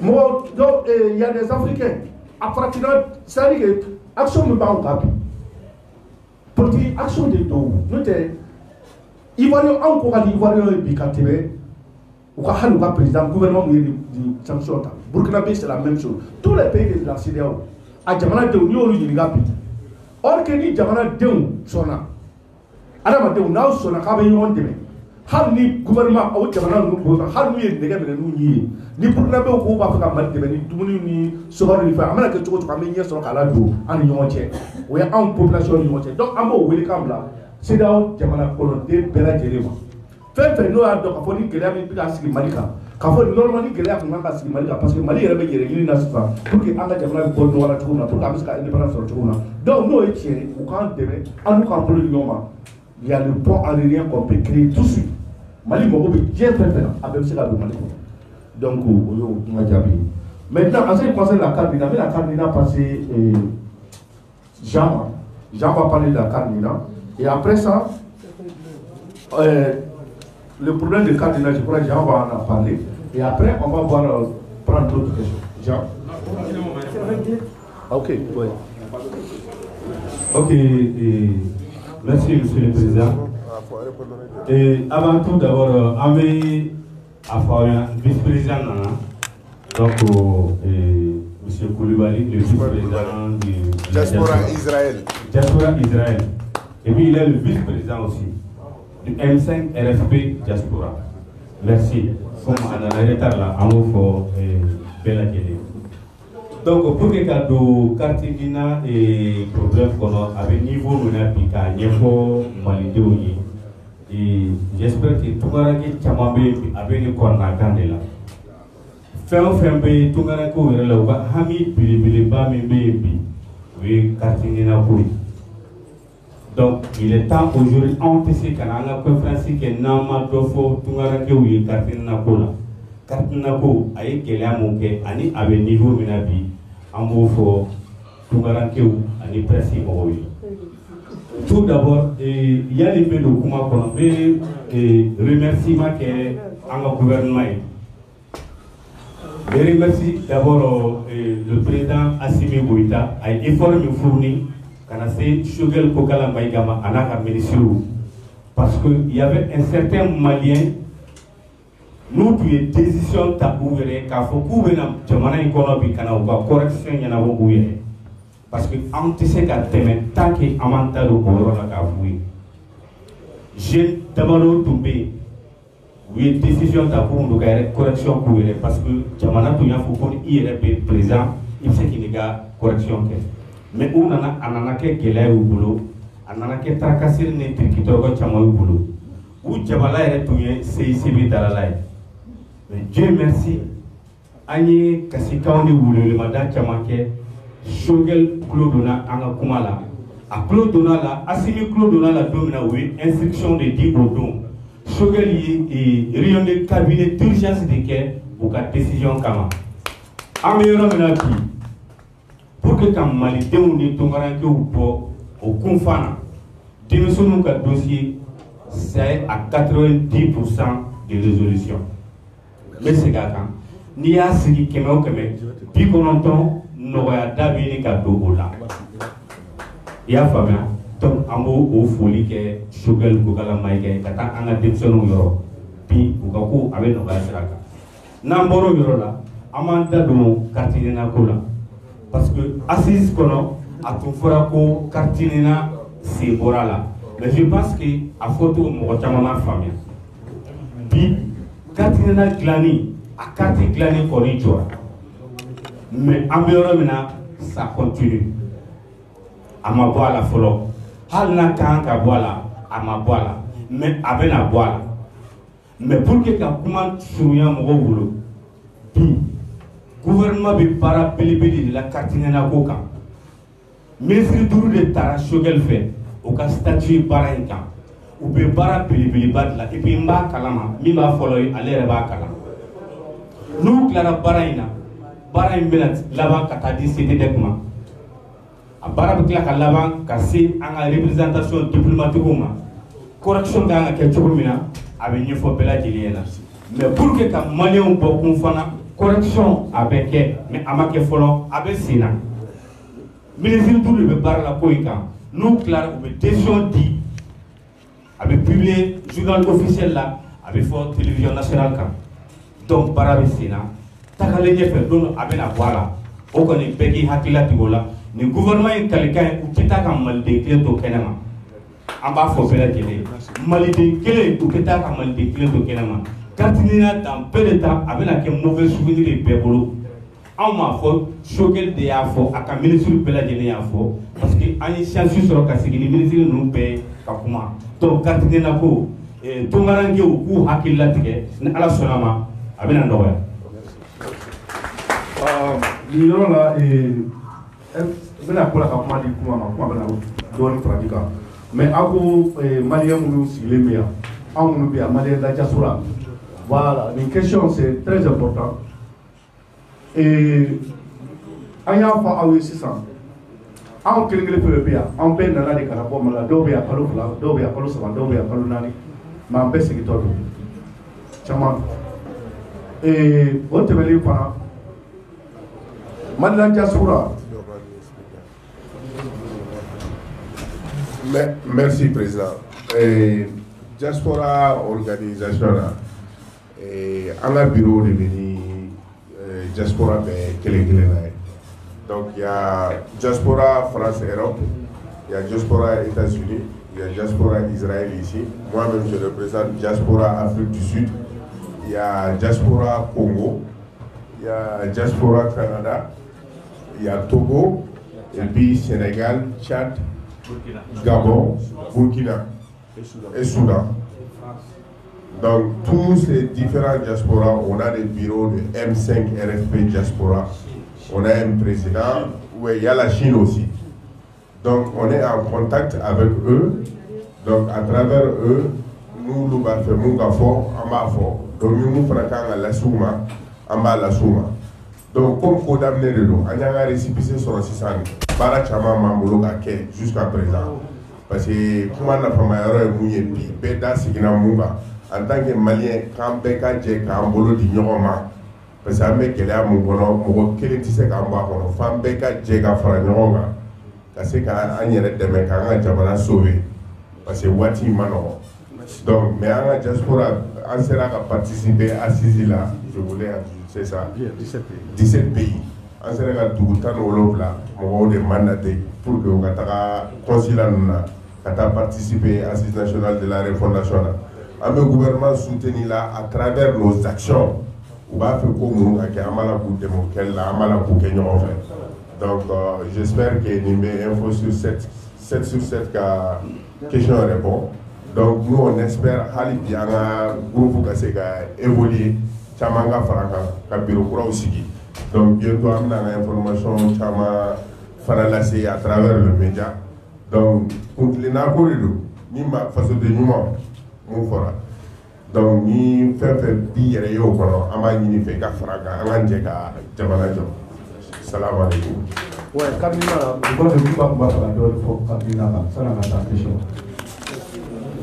mo do il y a des africains pratiquement ça dit que action me ba on cap pour dire action de do nous te ivoirien encore ivoirien bi ka tebe ou ka halu ka président gouvernement mu di sanction ta Burkina Faso c'est la même chose tous les pays de la CEDEAO a jamana de ni olu ni gapi or que ni jamana de sona adama de na sona ka ba yon deme har ni gouvernement au jamana nu bo har nu ye nege be nu ni ni Burkina Faso ko ba fa mal deme ni dumuni ni sohor ni fa amana ke choko ka me nye so kala do an yon che o ya en population yon che donc amo wele kam la CEDEAO jamana ko de bela jelema fait no a donc afoni gele ami bi ka sigi malika ka fo normalement gele ak man ka sigi malika parce que Mali yere be yere ni na sa pour que anga jamana ko do wala tukuna pour que ka indépendance sur tukuna donc no e tirer ou quand demain en nous quand le yoma il y a le pont aérien qu'on peut créer tout de suite Mali mo be bien fait avec ce ka do Mali donc yo ma jabi maintenant en ce qui concerne la carte d'identité la carte d'identité passé Jean va parler de la carte d'identité et après ça le problème de carte d'identité, je crois que Jean va en parler. Et après, on va voir, prendre d'autres questions. Jean. Ok, oui. Ok, merci Monsieur le Président. Et avant tout, d'abord, Amé Afaouyan, vice-président Nana. Donc, Monsieur Koulibaly, le vice-président du Diaspora Israël. Diaspora Israël. Et puis, il est le vice-président aussi du M5 RFP Diaspora. Merci. Comme on a retard là, on vous fait belle accueil. Donc, pour que le cartigina et problème qu'on a avec niveau monapika, niveau malidéouni, et j'espère que tout le monde qui a avec une corna candela. Fin, tout le monde qui a Hami, Bilibili, Bami, Baby. oui, Kartinina Koui. Donc, il est temps aujourd'hui, on sait qu'on a une conférence qui est Nama Dofo, Tungarake, oui, Kartinina Koula. Kartinina Kou, aïe, qu'elle a monté, ani, avec niveau Minabi, en mot Tungarake, ani, Pressi, oui. Tout d'abord, il y a les documents qu'on veut remerciements que le gouvernement. Je remercie d'abord le président Assimi Goïta a informé fourni quand c'est Shogel Kokala Maïgama Anaka Ministre parce qu'il y avait un certain Malien nous tu es décision tabou car faut que nous jamana économie kana ou correction yana wo parce que on sait qu'à demain tant que amanta do corona ka foué j'ai d'abord tombé oui décision tabou nous ga correction pour parce que jamana to ya faut qu'on IRP présent il sait qu'il y a correction mais on a que gela au boulot on a que tracasser ne trikito ko chama au boulot ou jamala est tout CICB dans la live mais Dieu merci Agni Kasikaoni ou le mandat Chamake, Shogel Claudona Anga Kumala. A Claudona la, Assimi Claudona la domina, oui, instruction de 10 boutons. Shogel y réunion de cabinet d'urgence de quai pour la décision Kama. Améliorant Menaki, pour que quand Malité ou ne Tongaranke ou pas, au Kumfana, démission de dossier, c'est à 90% de résolution. Mais c'est quand ni y'a sigi kɛmɛ o kɛmɛ bi kɔnɔntɔn nɔgɔya da bɛ ni ka don o la i y'a faamuya donc an b'o o foli kɛ Shogel Kokala Maïga ka taa an ka denmisɛnninw yɔrɔ bi u ka ko a bɛ nɔgɔya sira kan n'an bɔra o yɔrɔ la an b'an da don Kartinina ko la parce que assise kɔnɔ a tun fɔra ko Kartinina sen bɔra la mais je pense que a fɔ cogo mɔgɔ caman m'a faamuya bi Kartinina dilanni a carte glané koni jora mais ambiora mina ça continue ama boala folo halna kanka boala ama boala mais abena boala mais pour que ka kuma sunya mo wolo bi gouvernement bi para belebele de la Kartinina ko kan ministre duru de tara Shogel fait au ka statut baranka ou be para belebele bad la et puis mba kalama mi ba folo ale reba kalama nous clara baraina barain benat laban ka tadi c'était dekuma a bara bi ka laban ka se en représentation diplomatique ma correction ga ke chobumina abe nyefo bela jeliena mais pour que ka malien bo kun fana correction avec mais amake folo abe sina ministre tout le bar la koika nous clara be décision dit abe publié journal officiel là abe fort télévision nationale kan donc barabisina takale ñefe don abena wala o ko ni begi hakilati gola ni gouvernement kalikan u kita kam malde kle to kenema amba fo bela tele malde kle u kita kam malde kle to kenema Kartinina dans peu de temps abena ke mauvais souvenir de bebolo en ma fo Shogel de ya fo aka ministre bela jene ya fo parce que ani chance sur ka sigini ministre nu be ka kuma to Kartinina ko to ngarange ku hakilati ke na ala sonama abena ndoya ni yɔrɔ la bɛna ko la ka kuma di kuma ma kuma bɛna dɔɔni fara di kan mais aw ko maliyɛn minnu sigilen bɛ yan anw minnu bɛ yan maliyɛn la diaspora voilà nin question c'est très important an y'a fɔ aw ye sisan anw kelen kelen fɛn bɛ yan anw bɛɛ nana de ka na bɔ Mali la dɔw bɛ yan kalo 2 dɔw bɛ yan kalo 3 dɔw bɛ yan kalo 4 mais an bɛɛ segintɔ don caman o tɛmɛnen fana Mali la diaspora. Merci président. Diaspora organisation là en a bureau de venir diaspora donc il y a diaspora France Europe, il y a diaspora États-Unis, il y a diaspora Israël ici. Moi-même je représente diaspora Afrique du Sud. Il y a diaspora Congo, il y a diaspora Canada, il y a Togo, et puis Sénégal, Tchad, Gabon, Burkina et Soudan. Donc tous ces différents diasporas, on a des bureaux de M5 RFP diaspora, on a un président, où il y a la Chine aussi. Donc on est en contact avec eux. Donc à travers eux, nous nous faisons mon fort, en bas fort. Donc nous faisons la souma, en bas la souma. Donc comme condamné de l'eau, on a un récépissé sur le 600. Bara chama mamolo kake jusqu'à présent. Parce que comment la femme est mouillée, puis beda signa munga. En tant que Malien, quand beka je kambolo di nyoma. Parce que amé kele a mungono, mungo kele tise kamba kono. Femme beka je ka fara nyoma. Parce que an yere deme ka nga jabana sauvé. Parce que wati mano. Donc mais en diaspora, on sera qu'à participer à Sisi là. Je voulais, c'est ça. 17 pays. On sera qu'à tout le temps au là. On va mandater pour que on a consulat participer à l'Assise nationale de la refondation. Le gouvernement soutenu là à travers nos actions. On va faire comme nous, donc j'espère que Nimbe Info sur 7 sur 7 questions répond. Donc nous on espère que le groupe va évoluer. Chamanga Faraka, bureau aussi. Donc bientôt on a l'information Chama Faralasi à travers le média. Donc pour les Nagourido, ni ma façon de nous mon fora. Donc ni fait dire yo kono ama ni fait ka Faraka, amanje ka Jamana Jom. Salam alaikum. Ouais, Kamina, je crois que vous pas pour Kamina, ça n'a pas question.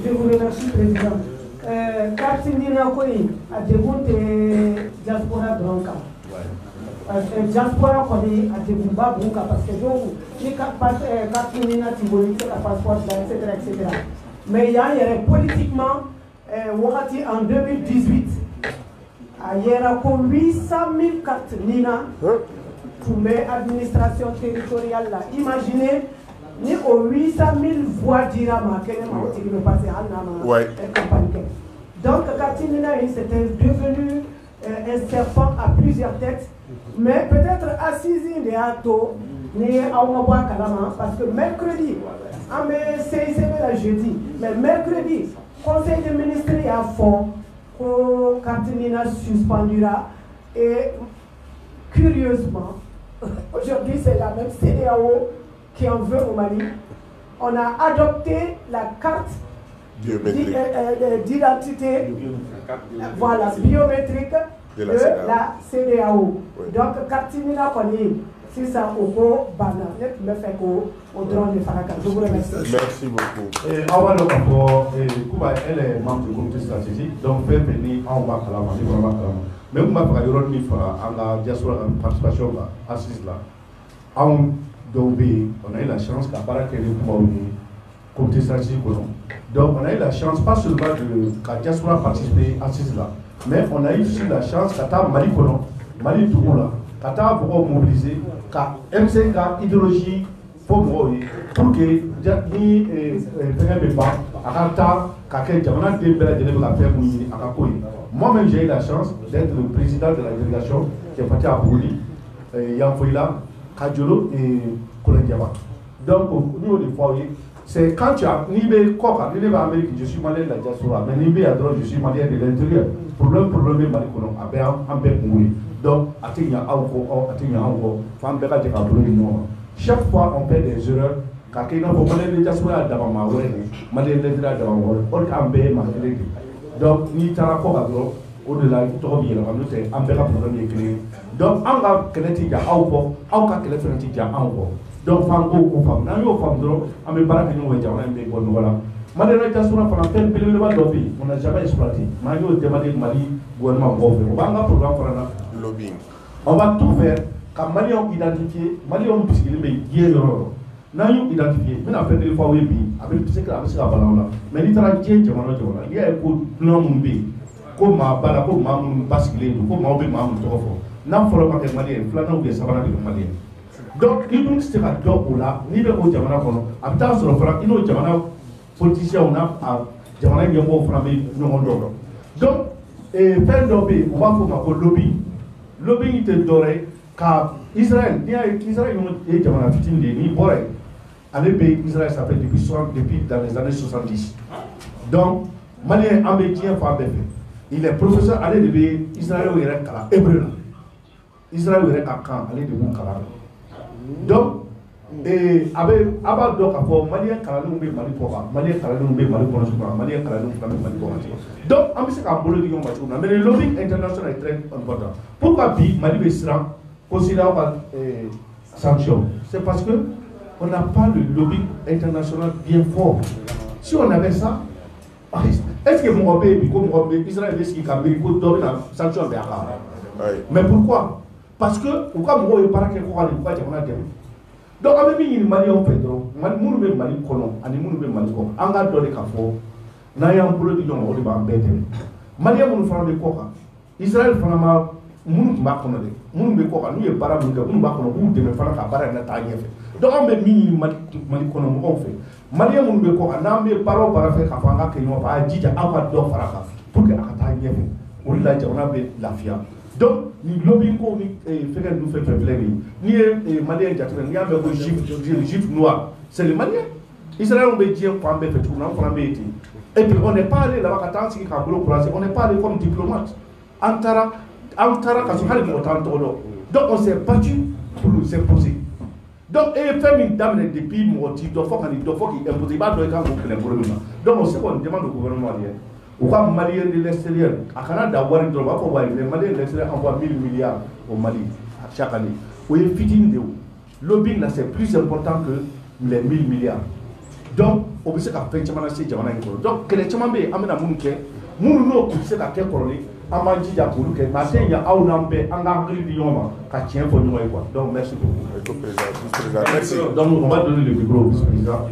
Je vous remercie, Président. Katinina Koi a débuté diaspora Bronca. Diaspora Koi a débuté Bronca parce que donc, les Katinina Tiboli, la passeport, etc. Mais il y a politiquement, en 2018, il y a 800 000 cartes Nina pour l'administration territoriale. Imaginez. Ni aux 800 000 voix d'Irama, qui ne passent à la campagne. Donc, Katinina, c'est devenu un serpent à plusieurs têtes, mais peut-être assise de Ato, ni à Ouaboua Kalama, parce que mercredi, c'est la jeudi, mais mercredi, Conseil des ministres est à fond, que Katinina suspendura, et curieusement, aujourd'hui c'est la même CEDEAO qui en veut au Mali. On a adopté la carte d'identité biométrique de la CEDEAO. Donc, Katinina Koni, si ça au Bana, me fait au drone de Faraka. Je vous remercie. Merci beaucoup. Et avant le rapport, Kouba, elle est membre du comité stratégique, donc fait venir en bas à la main. Mais vous m'avez dit que la diaspora participation assise là. Donc, on a eu la chance qu'à part que le comité stratégique, donc on a eu la chance pas seulement qu'à diaspora participer à ce là, mais on a eu aussi la chance qu'à Mali Mali tout là, qu'à mobiliser, qu'à M5 idéologie pour que ni moi-même j'ai eu la chance d'être le président de la délégation qui est parti à Bouli, Yanfoïla, Kadjolo et Kolengaba. Donc au niveau des foyers, c'est quand tu as Nibé Koka, Nibé Amérique, je suis malien de la diaspora, mais Nibé Adron, je suis malien de l'intérieur. Problème Malikono, Abé Moui. Donc, Atigna Anko, Fambeka de Kaboulo. Chaque fois on fait des erreurs, quand il y a un de diaspora d'Abama, malien de l'intérieur d'Abama, on Ambé Malgré. Donc, ni Tarako Adron, au-delà du Tobi, c'est Ambeka problème clé. Donc, on va Kenetia Auko, Auka Kenetia Anko. Donc, Fango ou femme, n'a eu aux femmes drôles, à mes barrages de Nouveau Java, mais bon, voilà. Madame Jassura, pendant tel période de lobby, on n'a jamais exploité. Mario demandé Mali, gouvernement pauvre. On va un programme pour un lobbying. On va tout faire, quand Mali ont identifié, Mali ont puisque les médias n'a eu identifié, mais on a fait des fois oui, avec ce que la musique a balayé. Mais il y a des gens il y a un coup de nom, comme ma bala, comme ma basculé, comme ma maman, n'a pas fait Mali, flanant ou des savanes de Mali. Donc, il nous dit que là, ni le Jamana Kono, à temps sur le front, il nous Jamana politicien, on a Jamana Yamo Framé, non. Donc, fin d'obé, on va faire lobby. Lobby il était doré, car Israël, il y a Israël, il y a Jamana Fitin, ni Boré. En pays, Israël s'appelle depuis dans les années 70. Donc, Malien, Américain, il est professeur, allez de Israël, il est Kala, Hébreu. Israël, il est Kala, allez de Kala. Donc, Et avec Abba Doc, Malien Kalanum, Mali Pora, Malien Kalanum, Mali Pora, Malien Kalanum, Mali Pora. Donc, on sait qu'un boulot de Yomachuna, mais le lobbying international est très important. Pourquoi Mali Besran considère sanction? C'est parce que on n'a pas le lobbying international bien fort. Si on avait ça, est-ce que mon pays, comme Israël, est-ce qu'il y a une sanction? Mais pourquoi? Parce que, pourquoi moi, je ne sais pas que donc, on a mis une Mali en fait, nous sommes Mali colon, et nous sommes Mali colon. On a donné qu'à fond, nous avons boulot de l'homme, on va embêter. Mali, nous faisons des coca. Israël, nous faisons des coca. Nous sommes des coca, nous sommes des coca, nous sommes des coca, nous sommes des coca. Donc, on a mis une Mali colon, on fait. Mali, nous sommes des coca, nous sommes des paroles pour faire qu'à faire, nous avons dit à Abadou Faraka, pour que Akataï on a la fière. Donc, ni lobbying ko ni fait nous fait plaisir ni malien jatoué ni amé ko juif noir c'est les maliens Israël on veut dire quoi fait tout on a fait et puis on n'est pas allé là-bas quand c'est qu'on bloque on n'est pas allé comme diplomate antara quand on a le autant donc on s'est battu pour nous imposer donc et fait une dame depuis moti do faut qu'il impose pas do quand on le donc on sait qu'on demande au gouvernement malien. Ou comme Malien de l'extérieur, à Canada, les Maliens de l'extérieur envoient 1000 milliards au Mali chaque année. Ou il fitting de lobbying là c'est plus important que les 1000 milliards. Donc, on peut se faire un peu de donc, que les chamambe amènent à Mounouké, Mounou, qui sait à quel problème, à Manji à Moulouké, matin, il y a un ambé, un gangri de Yoma, qui tient pour nous. Donc, merci beaucoup. Merci. Donc, on va donner le micro au vice-président.